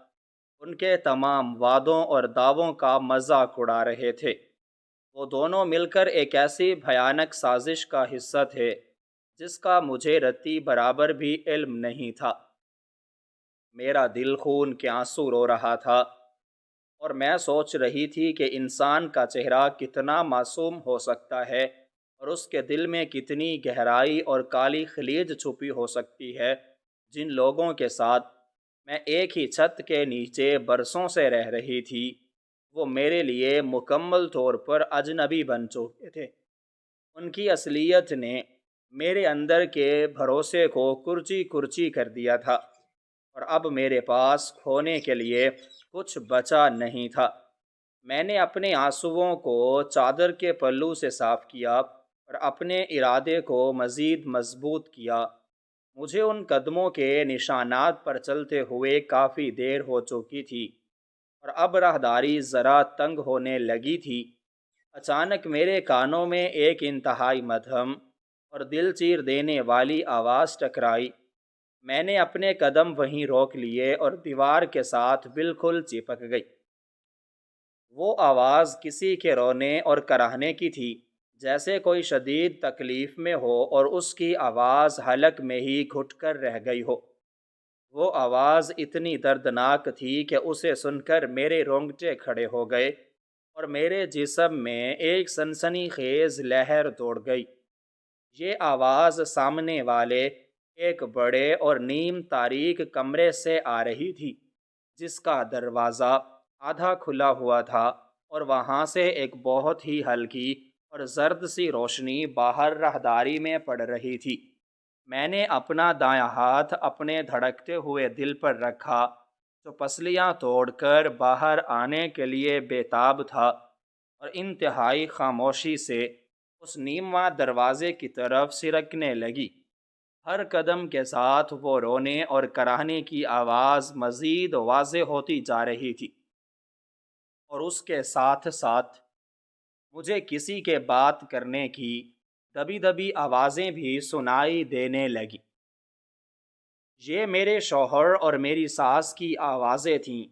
ان کے تمام وعدوں اور دعووں کا مذاق اڑا رہے تھے۔ وہ دونوں مل کر ایک ایسی بھیانک سازش کا حصہ تھے جس کا مجھے رتی برابر بھی علم نہیں تھا۔ میرا دل خون کے آنسو رو رہا تھا، اور میں سوچ رہی تھی کہ انسان کا چہرہ کتنا معصوم ہو سکتا ہے، اور اس کے دل میں کتنی گہرائی اور کالی خلیج چھپی ہو سکتی ہے، جن لوگوں کے ساتھ میں ایک ہی چھت کے نیچے برسوں سے رہ رہی تھی، وہ میرے لیے مکمل طور پر اجنبی بن چکے تھے۔ ان کی اصلیت نے میرے اندر کے بھروسے کو کرچی کرچی کر دیا تھا، اور اب میرے پاس کھونے کے لیے کچھ بچا نہیں تھا۔ میں نے اپنے آنسوؤں کو چادر کے پلو سے صاف کیا اور اپنے ارادے کو مزید مضبوط کیا۔ مجھے ان قدموں کے نشانات پر چلتے ہوئے کافی دیر ہو چکی تھی، اور اب راہداری ذرا تنگ ہونے لگی تھی۔ اچانک میرے کانوں میں ایک انتہائی مدھم اور دل چیر دینے والی آواز ٹکرائی۔ میں نے اپنے قدم وہیں روک لیے اور دیوار کے ساتھ بالکل چپک گئی۔ وہ آواز کسی کے رونے اور کراہنے کی تھی، جیسے کوئی شدید تکلیف میں ہو اور اس کی آواز حلق میں ہی گھٹ کر رہ گئی ہو۔ وہ آواز اتنی دردناک تھی کہ اسے سن کر میرے رونگٹے کھڑے ہو گئے اور میرے جسم میں ایک سنسنی خیز لہر دوڑ گئی۔ یہ آواز سامنے والے ایک بڑے اور نیم تاریک کمرے سے آ رہی تھی، جس کا دروازہ آدھا کھلا ہوا تھا، اور وہاں سے ایک بہت ہی ہلکی اور زرد سی روشنی باہر راہداری میں پڑ رہی تھی۔ میں نے اپنا دایاں ہاتھ اپنے دھڑکتے ہوئے دل پر رکھا، جو پسلیاں توڑ کر باہر آنے کے لیے بے تاب تھا، اور انتہائی خاموشی سے اس نیمواں دروازے کی طرف سرکنے لگی۔ ہر قدم کے ساتھ وہ رونے اور کراہنے کی آواز مزید واضح ہوتی جا رہی تھی، اور اس کے ساتھ ساتھ مجھے کسی کے بات کرنے کی دبی دبی آوازیں بھی سنائی دینے لگی۔ یہ میرے شوہر اور میری ساس کی آوازیں تھیں۔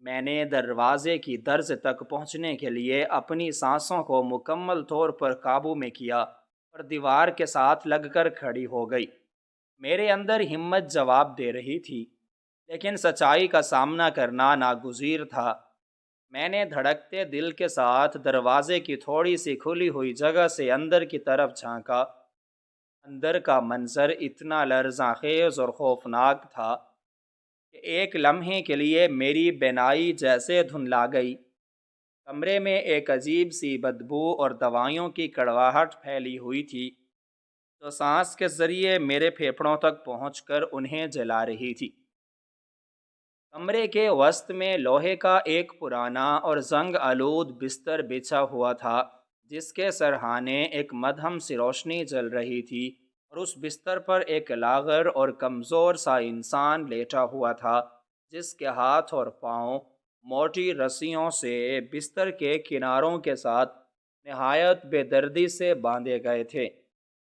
میں نے دروازے کی درز تک پہنچنے کے لیے اپنی سانسوں کو مکمل طور پر قابو میں کیا اور دیوار کے ساتھ لگ کر کھڑی ہو گئی۔ میرے اندر ہمت جواب دے رہی تھی، لیکن سچائی کا سامنا کرنا ناگزیر تھا۔ میں نے دھڑکتے دل کے ساتھ دروازے کی تھوڑی سی کھلی ہوئی جگہ سے اندر کی طرف جھانکا۔ اندر کا منظر اتنا لرزاں خیز اور خوفناک تھا کہ ایک لمحے کے لیے میری بینائی جیسے دھندلا گئی۔ کمرے میں ایک عجیب سی بدبو اور دوائیوں کی کڑواہٹ پھیلی ہوئی تھی، جو سانس کے ذریعے میرے پھیپھڑوں تک پہنچ کر انہیں جلا رہی تھی۔ کمرے کے وسط میں لوہے کا ایک پرانا اور زنگ آلود بستر بچھا ہوا تھا، جس کے سرہانے ایک مدھم سی روشنی جل رہی تھی، اور اس بستر پر ایک لاغر اور کمزور سا انسان لیٹا ہوا تھا، جس کے ہاتھ اور پاؤں موٹی رسیوں سے بستر کے کناروں کے ساتھ نہایت بے دردی سے باندھے گئے تھے۔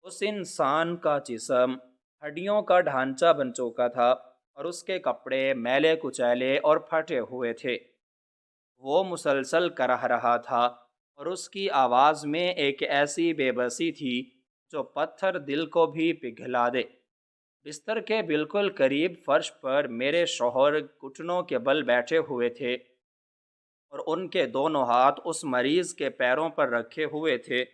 اس انسان کا جسم ہڈیوں کا ڈھانچہ بن چکا تھا، اور اس کے کپڑے میلے کچیلے اور پھٹے ہوئے تھے۔ وہ مسلسل کراہ رہا تھا، اور اس کی آواز میں ایک ایسی بے بسی تھی جو پتھر دل کو بھی پگھلا دے۔ بستر کے بالکل قریب فرش پر میرے شوہر گھٹنوں کے بل بیٹھے ہوئے تھے، اور ان کے دونوں ہاتھ اس مریض کے پیروں پر رکھے ہوئے تھے۔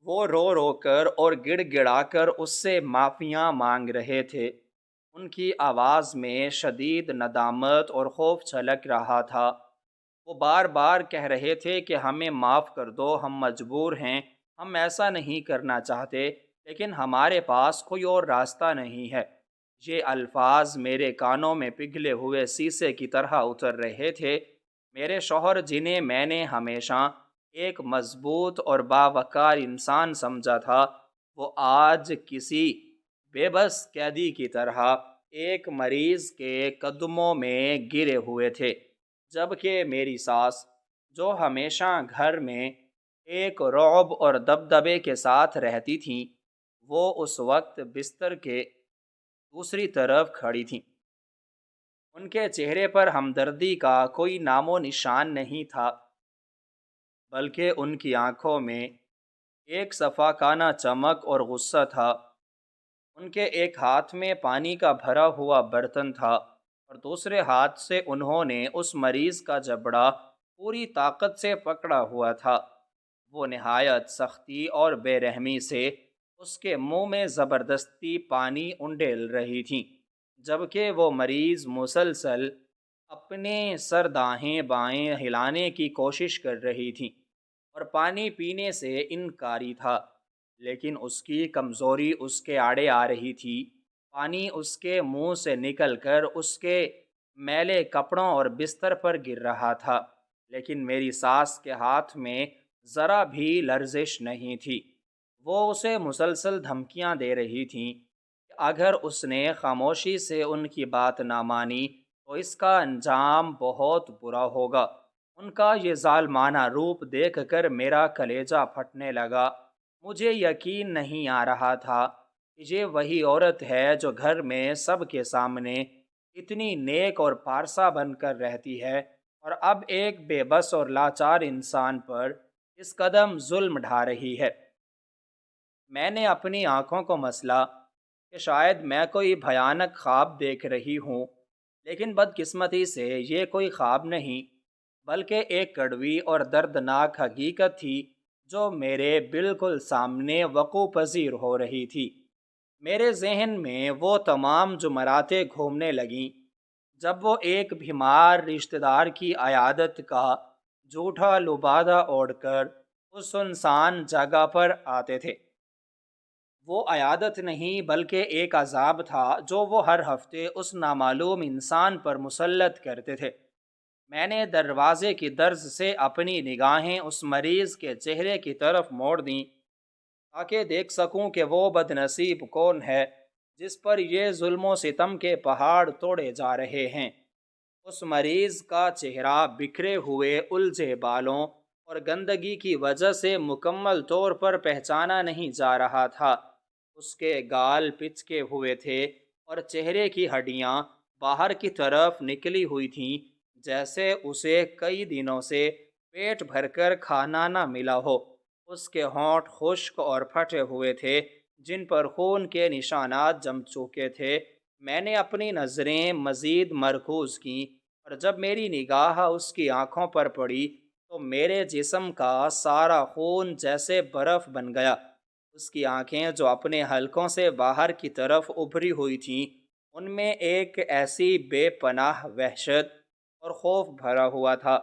وہ رو رو کر اور گڑ گڑا کر اس سے معافیاں مانگ رہے تھے۔ ان کی آواز میں شدید ندامت اور خوف چھلک رہا تھا۔ وہ بار بار کہہ رہے تھے کہ ہمیں معاف کر دو، ہم مجبور ہیں، ہم ایسا نہیں کرنا چاہتے، لیکن ہمارے پاس کوئی اور راستہ نہیں ہے۔ یہ الفاظ میرے کانوں میں پگھلے ہوئے شیشے کی طرح اتر رہے تھے۔ میرے شوہر، جنہیں میں نے ہمیشہ ایک مضبوط اور باوقار انسان سمجھا تھا، وہ آج کسی بے بس قیدی کی طرح ایک مریض کے قدموں میں گرے ہوئے تھے، جبکہ میری ساس، جو ہمیشہ گھر میں ایک رعب اور دبدبے کے ساتھ رہتی تھیں، وہ اس وقت بستر کے دوسری طرف کھڑی تھیں۔ ان کے چہرے پر ہمدردی کا کوئی نام و نشان نہیں تھا، بلکہ ان کی آنکھوں میں ایک صفاقانہ چمک اور غصہ تھا۔ ان کے ایک ہاتھ میں پانی کا بھرا ہوا برتن تھا اور دوسرے ہاتھ سے انہوں نے اس مریض کا جبڑا پوری طاقت سے پکڑا ہوا تھا۔ وہ نہایت سختی اور بے رحمی سے اس کے منہ میں زبردستی پانی انڈیل رہی تھیں، جبکہ وہ مریض مسلسل اپنے سر دائیں بائیں ہلانے کی کوشش کر رہی تھی اور پانی پینے سے انکاری تھا، لیکن اس کی کمزوری اس کے آڑے آ رہی تھی۔ پانی اس کے منہ سے نکل کر اس کے میلے کپڑوں اور بستر پر گر رہا تھا، لیکن میری ساس کے ہاتھ میں ذرا بھی لرزش نہیں تھی۔ وہ اسے مسلسل دھمکیاں دے رہی تھیں کہ اگر اس نے خاموشی سے ان کی بات نہ مانی تو اس کا انجام بہت برا ہوگا۔ ان کا یہ ظالمانہ روپ دیکھ کر میرا کلیجہ پھٹنے لگا۔ مجھے یقین نہیں آ رہا تھا کہ یہ وہی عورت ہے جو گھر میں سب کے سامنے اتنی نیک اور پارسا بن کر رہتی ہے، اور اب ایک بے بس اور لاچار انسان پر اس قدم ظلم ڈھا رہی ہے۔ میں نے اپنی آنکھوں کو مسلا کہ شاید میں کوئی بھیانک خواب دیکھ رہی ہوں، لیکن بدقسمتی سے یہ کوئی خواب نہیں، بلکہ ایک کڑوی اور دردناک حقیقت تھی جو میرے بالکل سامنے وقوع پذیر ہو رہی تھی۔ میرے ذہن میں وہ تمام جمراتیں گھومنے لگیں جب وہ ایک بیمار رشتہ دار کی عیادت کا جھوٹا لبادہ اوڑھ کر اس سنسان جگہ پر آتے تھے۔ وہ عیادت نہیں بلکہ ایک عذاب تھا جو وہ ہر ہفتے اس نامعلوم انسان پر مسلط کرتے تھے۔ میں نے دروازے کی درز سے اپنی نگاہیں اس مریض کے چہرے کی طرف موڑ دیں تاکہ دیکھ سکوں کہ وہ بد نصیب کون ہے جس پر یہ ظلم و ستم کے پہاڑ توڑے جا رہے ہیں۔ اس مریض کا چہرہ بکھرے ہوئے الجھے بالوں اور گندگی کی وجہ سے مکمل طور پر پہچانا نہیں جا رہا تھا۔ اس کے گال پچکے ہوئے تھے اور چہرے کی ہڈیاں باہر کی طرف نکلی ہوئی تھیں، جیسے اسے کئی دنوں سے پیٹ بھر کر کھانا نہ ملا ہو۔ اس کے ہونٹ خشک اور پھٹے ہوئے تھے، جن پر خون کے نشانات جم چکے تھے۔ میں نے اپنی نظریں مزید مرکوز کیں اور جب میری نگاہ اس کی آنکھوں پر پڑی تو میرے جسم کا سارا خون جیسے برف بن گیا۔ اس کی آنکھیں جو اپنے حلقوں سے باہر کی طرف ابھری ہوئی تھیں، ان میں ایک ایسی بے پناہ وحشت اور خوف بھرا ہوا تھا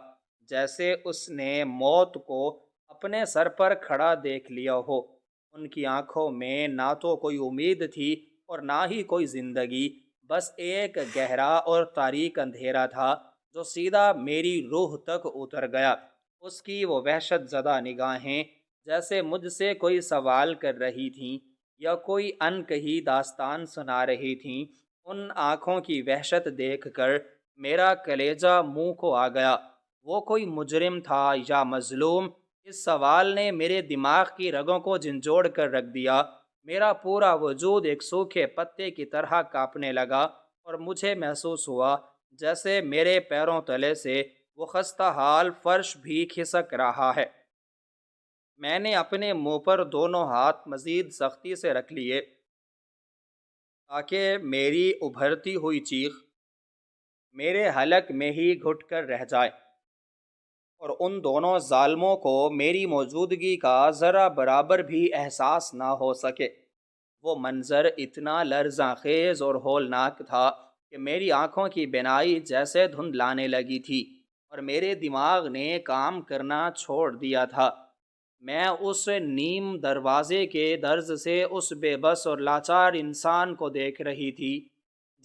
جیسے اس نے موت کو اپنے سر پر کھڑا دیکھ لیا ہو۔ ان کی آنکھوں میں نہ تو کوئی امید تھی اور نہ ہی کوئی زندگی، بس ایک گہرا اور تاریک اندھیرا تھا جو سیدھا میری روح تک اتر گیا۔ اس کی وہ وحشت زدہ نگاہیں جیسے مجھ سے کوئی سوال کر رہی تھیں یا کوئی انکہی داستان سنا رہی تھیں۔ ان آنکھوں کی وحشت دیکھ کر میرا کلیجہ منہ کو آ گیا۔ وہ کوئی مجرم تھا یا مظلوم؟ اس سوال نے میرے دماغ کی رگوں کو جھنجھوڑ کر رکھ دیا۔ میرا پورا وجود ایک سوکھے پتے کی طرح کانپنے لگا اور مجھے محسوس ہوا جیسے میرے پیروں تلے سے وہ خستہ حال فرش بھی کھسک رہا ہے۔ میں نے اپنے منہ پر دونوں ہاتھ مزید سختی سے رکھ لیے تاکہ میری ابھرتی ہوئی چیخ میرے حلق میں ہی گھٹ کر رہ جائے اور ان دونوں ظالموں کو میری موجودگی کا ذرا برابر بھی احساس نہ ہو سکے۔ وہ منظر اتنا لرزاں خیز اور ہولناک تھا کہ میری آنکھوں کی بینائی جیسے دھندلانے لگی تھی اور میرے دماغ نے کام کرنا چھوڑ دیا تھا۔ میں اس نیم دروازے کے درز سے اس بے بس اور لاچار انسان کو دیکھ رہی تھی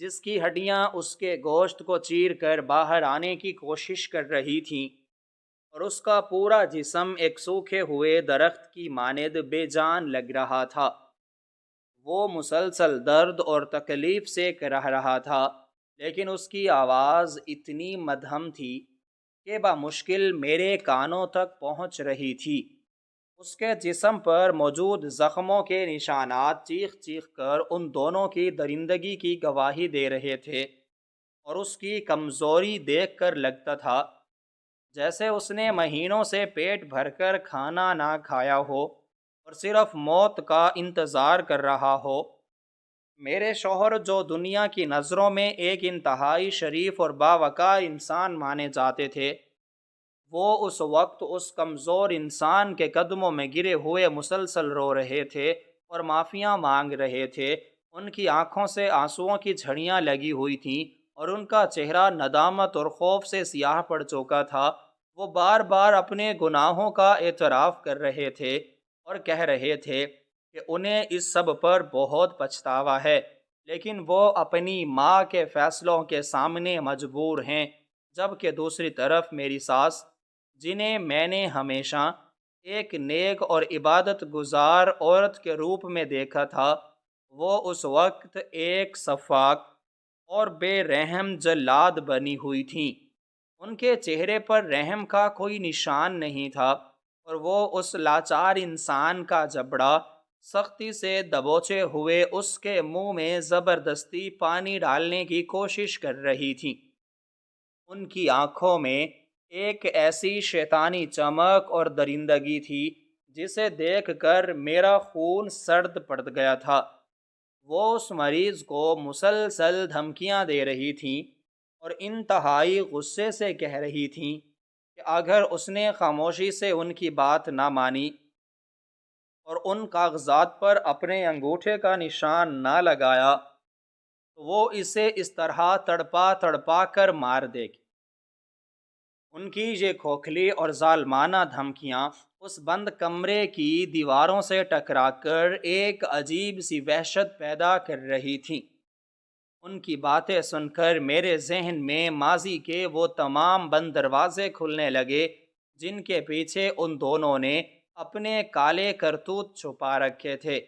جس کی ہڈیاں اس کے گوشت کو چیر کر باہر آنے کی کوشش کر رہی تھیں اور اس کا پورا جسم ایک سوکھے ہوئے درخت کی مانند بے جان لگ رہا تھا۔ وہ مسلسل درد اور تکلیف سے رہ رہا تھا، لیکن اس کی آواز اتنی مدھم تھی کہ بمشکل میرے کانوں تک پہنچ رہی تھی۔ اس کے جسم پر موجود زخموں کے نشانات چیخ چیخ کر ان دونوں کی درندگی کی گواہی دے رہے تھے، اور اس کی کمزوری دیکھ کر لگتا تھا جیسے اس نے مہینوں سے پیٹ بھر کر کھانا نہ کھایا ہو اور صرف موت کا انتظار کر رہا ہو۔ میرے شوہر، جو دنیا کی نظروں میں ایک انتہائی شریف اور باوقار انسان مانے جاتے تھے، وہ اس وقت اس کمزور انسان کے قدموں میں گرے ہوئے مسلسل رو رہے تھے اور معافیاں مانگ رہے تھے۔ ان کی آنکھوں سے آنسوؤں کی جھڑیاں لگی ہوئی تھیں اور ان کا چہرہ ندامت اور خوف سے سیاہ پڑ چکا تھا۔ وہ بار بار اپنے گناہوں کا اعتراف کر رہے تھے اور کہہ رہے تھے کہ انہیں اس سب پر بہت پچھتاوا ہے، لیکن وہ اپنی ماں کے فیصلوں کے سامنے مجبور ہیں، جبکہ دوسری طرف میری ساس، جنہیں میں نے ہمیشہ ایک نیک اور عبادت گزار عورت کے روپ میں دیکھا تھا، وہ اس وقت ایک سفاک اور بے رحم جلاد بنی ہوئی تھیں۔ ان کے چہرے پر رحم کا کوئی نشان نہیں تھا، اور وہ اس لاچار انسان کا جبڑا سختی سے دبوچے ہوئے اس کے منہ میں زبردستی پانی ڈالنے کی کوشش کر رہی تھیں۔ ان کی آنکھوں میں ایک ایسی شیطانی چمک اور درندگی تھی جسے دیکھ کر میرا خون سرد پڑ گیا تھا۔ وہ اس مریض کو مسلسل دھمکیاں دے رہی تھیں اور انتہائی غصے سے کہہ رہی تھیں کہ اگر اس نے خاموشی سے ان کی بات نہ مانی اور ان کاغذات پر اپنے انگوٹھے کا نشان نہ لگایا تو وہ اسے اس طرح تڑپا تڑپا کر مار دے گی۔ ان کی یہ کھوکھلی اور ظالمانہ دھمکیاں اس بند کمرے کی دیواروں سے ٹکرا کر ایک عجیب سی وحشت پیدا کر رہی تھیں۔ ان کی باتیں سن کر میرے ذہن میں ماضی کے وہ تمام بند دروازے کھلنے لگے جن کے پیچھے ان دونوں نے اپنے کالے کرتوت چھپا رکھے تھے۔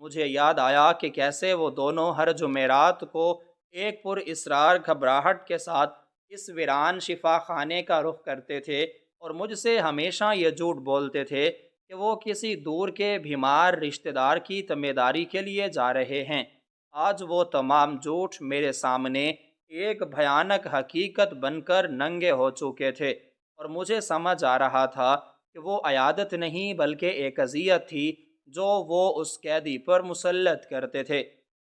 مجھے یاد آیا کہ کیسے وہ دونوں ہر جمعرات کو ایک پر اسرار گھبراہٹ کے ساتھ اس ویران شفا خانے کا رخ کرتے تھے اور مجھ سے ہمیشہ یہ جھوٹ بولتے تھے کہ وہ کسی دور کے بیمار رشتہ دار کی تیمارداری کے لیے جا رہے ہیں۔ آج وہ تمام جھوٹ میرے سامنے ایک بھیانک حقیقت بن کر ننگے ہو چکے تھے، اور مجھے سمجھ آ رہا تھا کہ وہ عیادت نہیں بلکہ ایک اذیت تھی جو وہ اس قیدی پر مسلط کرتے تھے۔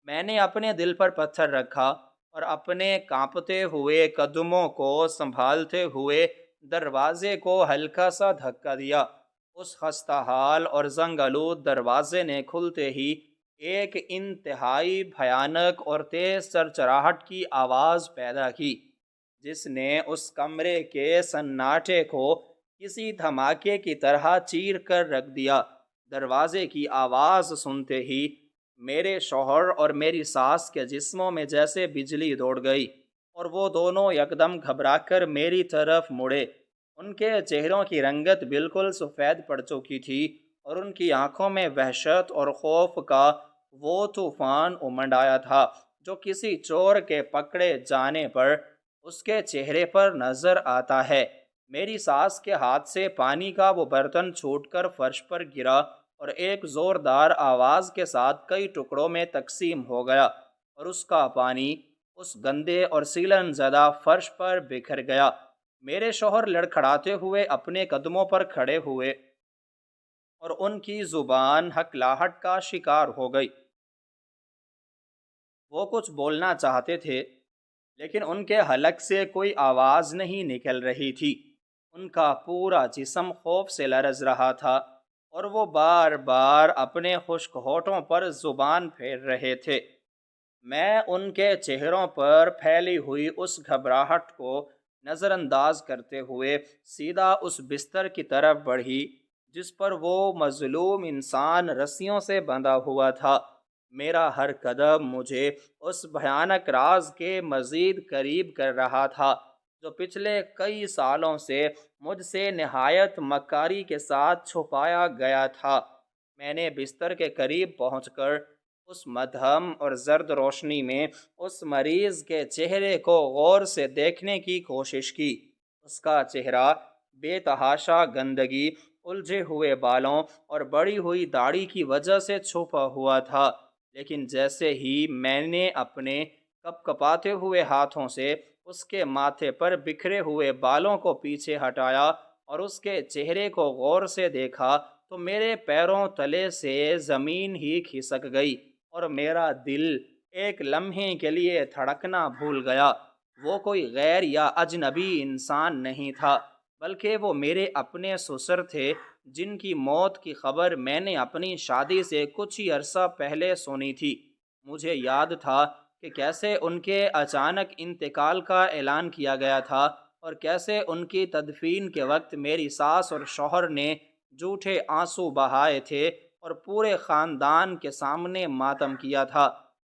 میں نے اپنے دل پر پتھر رکھا اور اپنے کانپتے ہوئے قدموں کو سنبھالتے ہوئے دروازے کو ہلکا سا دھکا دیا۔ اس خستہ حال اور زنگ آلود دروازے نے کھلتے ہی ایک انتہائی بھیانک اور تیز چرچراہٹ کی آواز پیدا کی، جس نے اس کمرے کے سناٹے کو کسی دھماکے کی طرح چیر کر رکھ دیا۔ دروازے کی آواز سنتے ہی میرے شوہر اور میری ساس کے جسموں میں جیسے بجلی دوڑ گئی، اور وہ دونوں یکدم گھبرا کر میری طرف مڑے۔ ان کے چہروں کی رنگت بالکل سفید پڑ چکی تھی، اور ان کی آنکھوں میں وحشت اور خوف کا وہ طوفان امنڈ آیا تھا جو کسی چور کے پکڑے جانے پر اس کے چہرے پر نظر آتا ہے۔ میری ساس کے ہاتھ سے پانی کا وہ برتن چھوٹ کر فرش پر گرا اور ایک زوردار آواز کے ساتھ کئی ٹکڑوں میں تقسیم ہو گیا، اور اس کا پانی اس گندے اور سیلن زدہ فرش پر بکھر گیا۔ میرے شوہر لڑکھڑاتے ہوئے اپنے قدموں پر کھڑے ہوئے اور ان کی زبان ہکلاہٹ کا شکار ہو گئی۔ وہ کچھ بولنا چاہتے تھے، لیکن ان کے حلق سے کوئی آواز نہیں نکل رہی تھی۔ ان کا پورا جسم خوف سے لرز رہا تھا، اور وہ بار بار اپنے خشک ہونٹوں پر زبان پھیر رہے تھے۔ میں ان کے چہروں پر پھیلی ہوئی اس گھبراہٹ کو نظر انداز کرتے ہوئے سیدھا اس بستر کی طرف بڑھی جس پر وہ مظلوم انسان رسیوں سے بندھا ہوا تھا۔ میرا ہر قدم مجھے اس بھیانک راز کے مزید قریب کر رہا تھا جو پچھلے کئی سالوں سے مجھ سے نہایت مکاری کے ساتھ چھپایا گیا تھا۔ میں نے بستر کے قریب پہنچ کر اس مدھم اور زرد روشنی میں اس مریض کے چہرے کو غور سے دیکھنے کی کوشش کی۔ اس کا چہرہ بے تحاشا گندگی، الجھے ہوئے بالوں اور بڑی ہوئی داڑھی کی وجہ سے چھپا ہوا تھا، لیکن جیسے ہی میں نے اپنے کپ کپاتے ہوئے ہاتھوں سے اس کے ماتھے پر بکھرے ہوئے بالوں کو پیچھے ہٹایا اور اس کے چہرے کو غور سے دیکھا تو میرے پیروں تلے سے زمین ہی کھسک گئی اور میرا دل ایک لمحے کے لیے دھڑکنا بھول گیا۔ وہ کوئی غیر یا اجنبی انسان نہیں تھا، بلکہ وہ میرے اپنے سسر تھے، جن کی موت کی خبر میں نے اپنی شادی سے کچھ ہی عرصہ پہلے سنی تھی۔ مجھے یاد تھا کہ کیسے ان کے اچانک انتقال کا اعلان کیا گیا تھا اور کیسے ان کی تدفین کے وقت میری ساس اور شوہر نے جھوٹے آنسو بہائے تھے اور پورے خاندان کے سامنے ماتم کیا تھا۔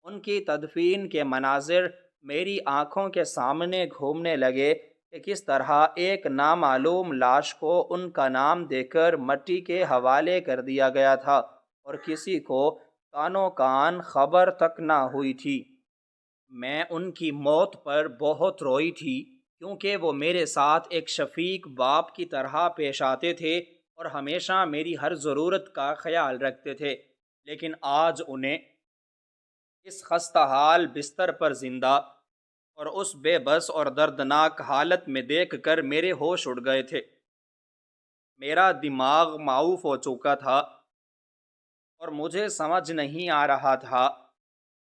ان کی تدفین کے مناظر میری آنکھوں کے سامنے گھومنے لگے کہ کس طرح ایک نامعلوم لاش کو ان کا نام دے کر مٹی کے حوالے کر دیا گیا تھا اور کسی کو کانوں کان خبر تک نہ ہوئی تھی۔ میں ان کی موت پر بہت روئی تھی، کیونکہ وہ میرے ساتھ ایک شفیق باپ کی طرح پیش آتے تھے اور ہمیشہ میری ہر ضرورت کا خیال رکھتے تھے، لیکن آج انہیں اس خستہ حال بستر پر زندہ اور اس بے بس اور دردناک حالت میں دیکھ کر میرے ہوش اڑ گئے تھے۔ میرا دماغ معوف ہو چکا تھا اور مجھے سمجھ نہیں آ رہا تھا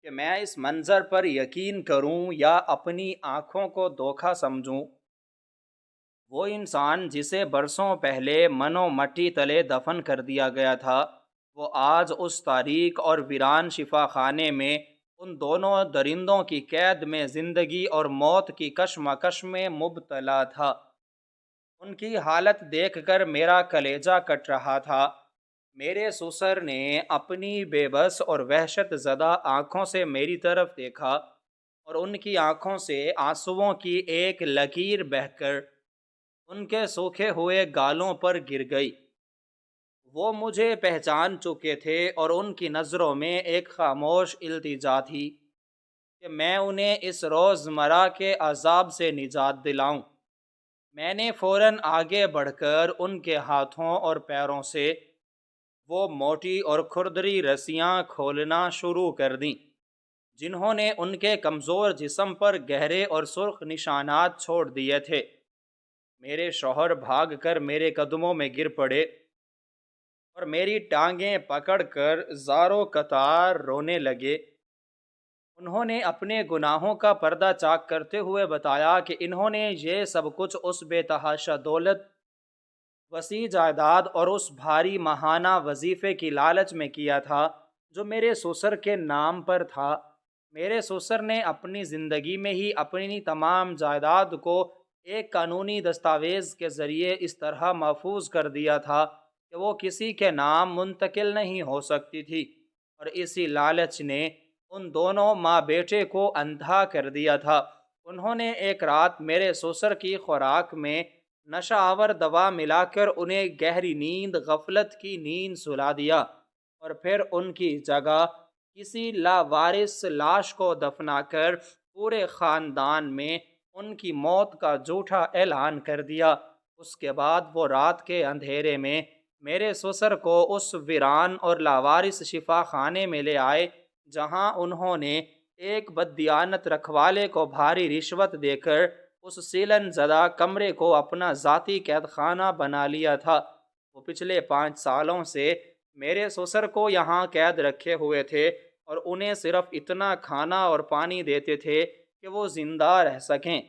کہ میں اس منظر پر یقین کروں یا اپنی آنکھوں کو دھوکہ سمجھوں۔ وہ انسان جسے برسوں پہلے منو مٹی تلے دفن کر دیا گیا تھا، وہ آج اس تاریک اور ویران شفا خانے میں ان دونوں درندوں کی قید میں زندگی اور موت کی کشمکش میں مبتلا تھا۔ ان کی حالت دیکھ کر میرا کلیجہ کٹ رہا تھا۔ میرے سسر نے اپنی بے بس اور وحشت زدہ آنکھوں سے میری طرف دیکھا اور ان کی آنکھوں سے آنسوؤں کی ایک لکیر بہہ کر ان کے سوکھے ہوئے گالوں پر گر گئی۔ وہ مجھے پہچان چکے تھے اور ان کی نظروں میں ایک خاموش التجا تھی کہ میں انہیں اس روزمرہ کے عذاب سے نجات دلاؤں۔ میں نے فوراً آگے بڑھ کر ان کے ہاتھوں اور پیروں سے وہ موٹی اور کھردری رسیاں کھولنا شروع کر دیں جنہوں نے ان کے کمزور جسم پر گہرے اور سرخ نشانات چھوڑ دیے تھے۔ میرے شوہر بھاگ کر میرے قدموں میں گر پڑے اور میری ٹانگیں پکڑ کر زاروں قطار رونے لگے۔ انہوں نے اپنے گناہوں کا پردہ چاک کرتے ہوئے بتایا کہ انہوں نے یہ سب کچھ اس بے تحاشا دولت، وسیع جائیداد اور اس بھاری ماہانہ وظیفے کی لالچ میں کیا تھا جو میرے سسر کے نام پر تھا۔ میرے سسر نے اپنی زندگی میں ہی اپنی تمام جائیداد کو ایک قانونی دستاویز کے ذریعے اس طرح محفوظ کر دیا تھا کہ وہ کسی کے نام منتقل نہیں ہو سکتی تھی، اور اسی لالچ نے ان دونوں ماں بیٹے کو اندھا کر دیا تھا۔ انہوں نے ایک رات میرے سسر کی خوراک میں نشہ آور دوا ملا کر انہیں گہری نیند، غفلت کی نیند سلا دیا اور پھر ان کی جگہ کسی لاوارث لاش کو دفنا کر پورے خاندان میں ان کی موت کا جھوٹا اعلان کر دیا۔ اس کے بعد وہ رات کے اندھیرے میں میرے سسر کو اس ویران اور لاوارث شفا خانے میں لے آئے، جہاں انہوں نے ایک بددیانت رکھوالے کو بھاری رشوت دے کر اس سیلن زدہ کمرے کو اپنا ذاتی قید خانہ بنا لیا تھا۔ وہ پچھلے 5 سالوں سے میرے سسر کو یہاں قید رکھے ہوئے تھے اور انہیں صرف اتنا کھانا اور پانی دیتے تھے کہ وہ زندہ رہ سکیں۔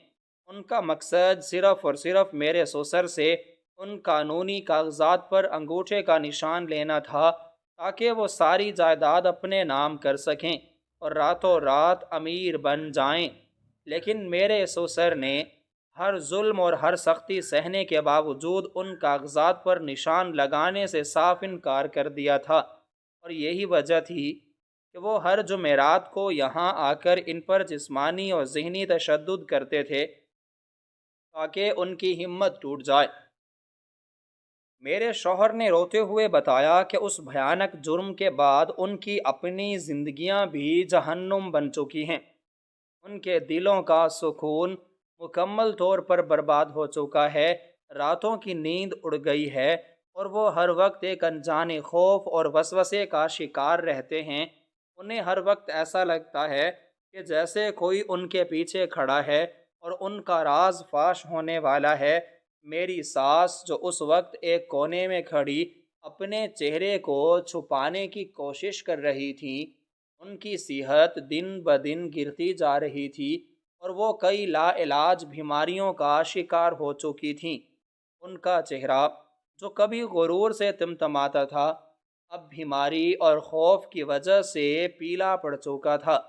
ان کا مقصد صرف اور صرف میرے سسر سے ان قانونی کاغذات پر انگوٹھے کا نشان لینا تھا تاکہ وہ ساری جائیداد اپنے نام کر سکیں اور راتوں رات امیر بن جائیں۔ لیکن میرے سسر نے ہر ظلم اور ہر سختی سہنے کے باوجود ان کاغذات پر نشان لگانے سے صاف انکار کر دیا تھا، اور یہی وجہ تھی کہ وہ ہر جمعرات کو یہاں آ کر ان پر جسمانی اور ذہنی تشدد کرتے تھے تاکہ ان کی ہمت ٹوٹ جائے۔ میرے شوہر نے روتے ہوئے بتایا کہ اس بھیانک جرم کے بعد ان کی اپنی زندگیاں بھی جہنم بن چکی ہیں۔ ان کے دلوں کا سکون مکمل طور پر برباد ہو چکا ہے، راتوں کی نیند اڑ گئی ہے، اور وہ ہر وقت ایک انجانے خوف اور وسوسے کا شکار رہتے ہیں۔ انہیں ہر وقت ایسا لگتا ہے کہ جیسے کوئی ان کے پیچھے کھڑا ہے اور ان کا راز فاش ہونے والا ہے۔ میری ساس جو اس وقت ایک کونے میں کھڑی اپنے چہرے کو چھپانے کی کوشش کر رہی تھی، ان کی صحت دن بدن گرتی جا رہی تھی اور وہ کئی لا علاج بیماریوں کا شکار ہو چکی تھیں۔ ان کا چہرہ جو کبھی غرور سے تمتماتا تھا، اب بیماری اور خوف کی وجہ سے پیلا پڑ چکا تھا۔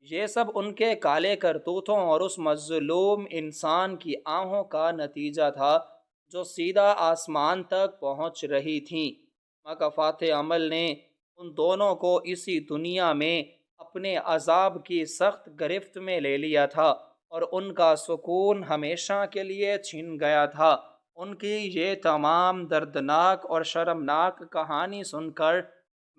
یہ سب ان کے کالے کرتوتوں اور اس مظلوم انسان کی آہوں کا نتیجہ تھا جو سیدھا آسمان تک پہنچ رہی تھیں۔ مکافات عمل نے ان دونوں کو اسی دنیا میں اپنے عذاب کی سخت گرفت میں لے لیا تھا اور ان کا سکون ہمیشہ کے لیے چھن گیا تھا۔ ان کی یہ تمام دردناک اور شرمناک کہانی سن کر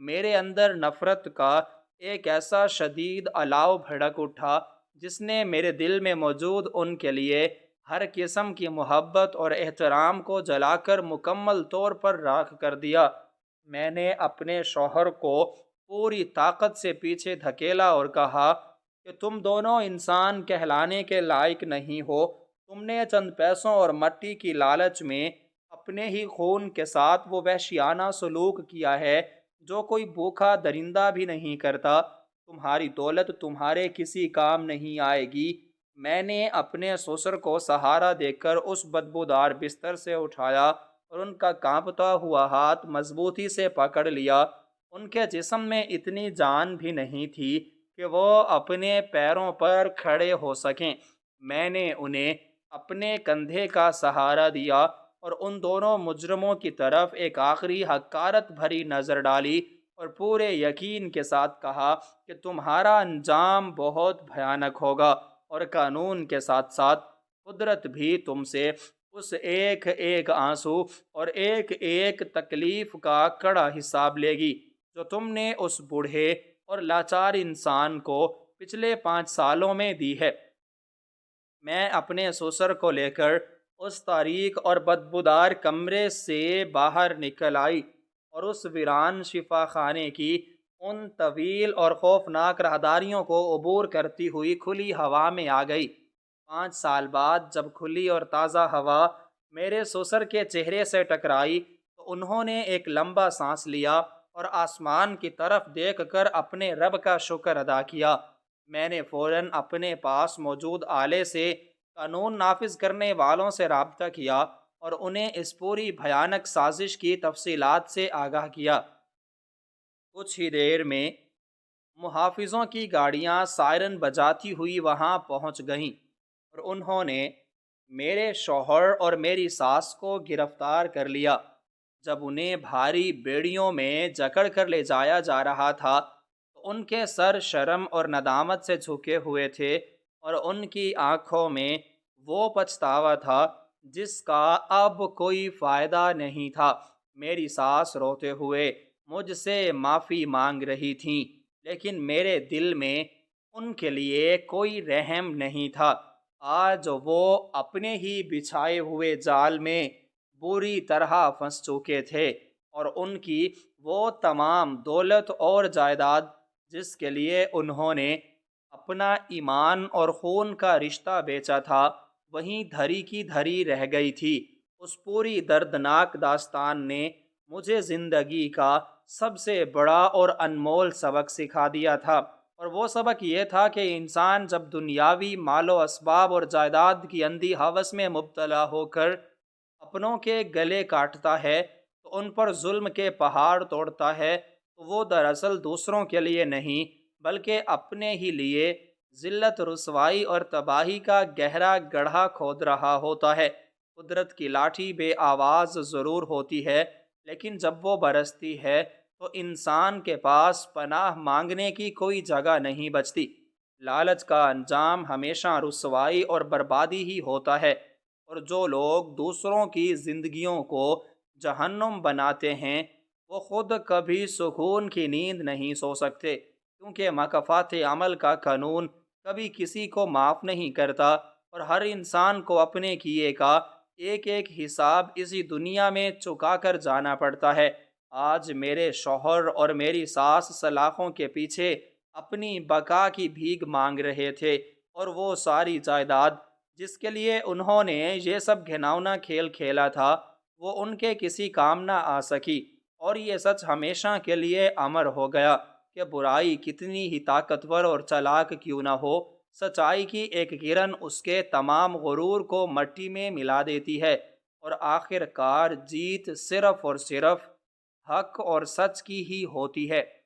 میرے اندر نفرت کا ایک ایسا شدید الاؤ بھڑک اٹھا جس نے میرے دل میں موجود ان کے لیے ہر قسم کی محبت اور احترام کو جلا کر مکمل طور پر راکھ کر دیا۔ میں نے اپنے شوہر کو پوری طاقت سے پیچھے دھکیلا اور کہا کہ تم دونوں انسان کہلانے کے لائق نہیں ہو۔ تم نے چند پیسوں اور مٹی کی لالچ میں اپنے ہی خون کے ساتھ وہ وحشیانہ سلوک کیا ہے جو کوئی بھوکا درندہ بھی نہیں کرتا۔ تمہاری دولت تمہارے کسی کام نہیں آئے گی۔ میں نے اپنے سسر کو سہارا دے کر اس بدبودار بستر سے اٹھایا اور ان کا کانپتا ہوا ہاتھ مضبوطی سے پکڑ لیا۔ ان کے جسم میں اتنی جان بھی نہیں تھی کہ وہ اپنے پیروں پر کھڑے ہو سکیں۔ میں نے انہیں اپنے کندھے کا سہارا دیا اور ان دونوں مجرموں کی طرف ایک آخری حقارت بھری نظر ڈالی اور پورے یقین کے ساتھ کہا کہ تمہارا انجام بہت بھیانک ہوگا اور قانون کے ساتھ ساتھ قدرت بھی تم سے اس ایک ایک آنسو اور ایک ایک تکلیف کا کڑا حساب لے گی جو تم نے اس بوڑھے اور لاچار انسان کو پچھلے 5 سالوں میں دی ہے۔ میں اپنے سسر کو لے کر اس تاریک اور بدبودار کمرے سے باہر نکل آئی اور اس ویران شفا خانے کی ان طویل اور خوفناک راہداریوں کو عبور کرتی ہوئی کھلی ہوا میں آ گئی۔ 5 سال بعد جب کھلی اور تازہ ہوا میرے سسر کے چہرے سے ٹکرائی تو انہوں نے ایک لمبا سانس لیا اور آسمان کی طرف دیکھ کر اپنے رب کا شکر ادا کیا۔ میں نے فوراً اپنے پاس موجود آلے سے قانون نافذ کرنے والوں سے رابطہ کیا اور انہیں اس پوری بھیانک سازش کی تفصیلات سے آگاہ کیا۔ کچھ ہی دیر میں محافظوں کی گاڑیاں سائرن بجاتی ہوئی وہاں پہنچ گئیں اور انہوں نے میرے شوہر اور میری ساس کو گرفتار کر لیا۔ جب انہیں بھاری بیڑیوں میں جکڑ کر لے جایا جا رہا تھا تو ان کے سر شرم اور ندامت سے جھکے ہوئے تھے اور ان کی آنکھوں میں وہ پچھتاوا تھا جس کا اب کوئی فائدہ نہیں تھا۔ میری ساس روتے ہوئے مجھ سے معافی مانگ رہی تھیں، لیکن میرے دل میں ان کے لیے کوئی رحم نہیں تھا۔ آج وہ اپنے ہی بچھائے ہوئے جال میں بری طرح پھنس چکے تھے اور ان کی وہ تمام دولت اور جائیداد جس کے لیے انہوں نے اپنا ایمان اور خون کا رشتہ بیچا تھا وہیں دھری کی دھری رہ گئی تھی۔ اس پوری دردناک داستان نے مجھے زندگی کا سب سے بڑا اور انمول سبق سکھا دیا تھا، اور وہ سبق یہ تھا کہ انسان جب دنیاوی مال و اسباب اور جائیداد کی اندھی ہوس میں مبتلا ہو کر اپنوں کے گلے کاٹتا ہے تو ان پر ظلم کے پہاڑ توڑتا ہے تو وہ دراصل دوسروں کے لیے نہیں بلکہ اپنے ہی لیے ذلت، رسوائی اور تباہی کا گہرا گڑھا کھود رہا ہوتا ہے۔ قدرت کی لاٹھی بے آواز ضرور ہوتی ہے، لیکن جب وہ برستی ہے تو انسان کے پاس پناہ مانگنے کی کوئی جگہ نہیں بچتی۔ لالچ کا انجام ہمیشہ رسوائی اور بربادی ہی ہوتا ہے، اور جو لوگ دوسروں کی زندگیوں کو جہنم بناتے ہیں وہ خود کبھی سکون کی نیند نہیں سو سکتے، کیونکہ مکافات عمل کا قانون کبھی کسی کو معاف نہیں کرتا، اور ہر انسان کو اپنے کیے کا ایک ایک حساب اسی دنیا میں چکا کر جانا پڑتا ہے۔ آج میرے شوہر اور میری ساس سلاخوں کے پیچھے اپنی بقا کی بھیک مانگ رہے تھے، اور وہ ساری جائیداد جس کے لیے انہوں نے یہ سب گھناؤنا کھیل کھیلا تھا وہ ان کے کسی کام نہ آ سکی۔ اور یہ سچ ہمیشہ کے لیے امر ہو گیا کہ برائی کتنی ہی طاقتور اور چلاک کیوں نہ ہو، سچائی کی ایک کرن اس کے تمام غرور کو مٹی میں ملا دیتی ہے، اور آخر کار جیت صرف اور صرف حق اور سچ کی ہی ہوتی ہے۔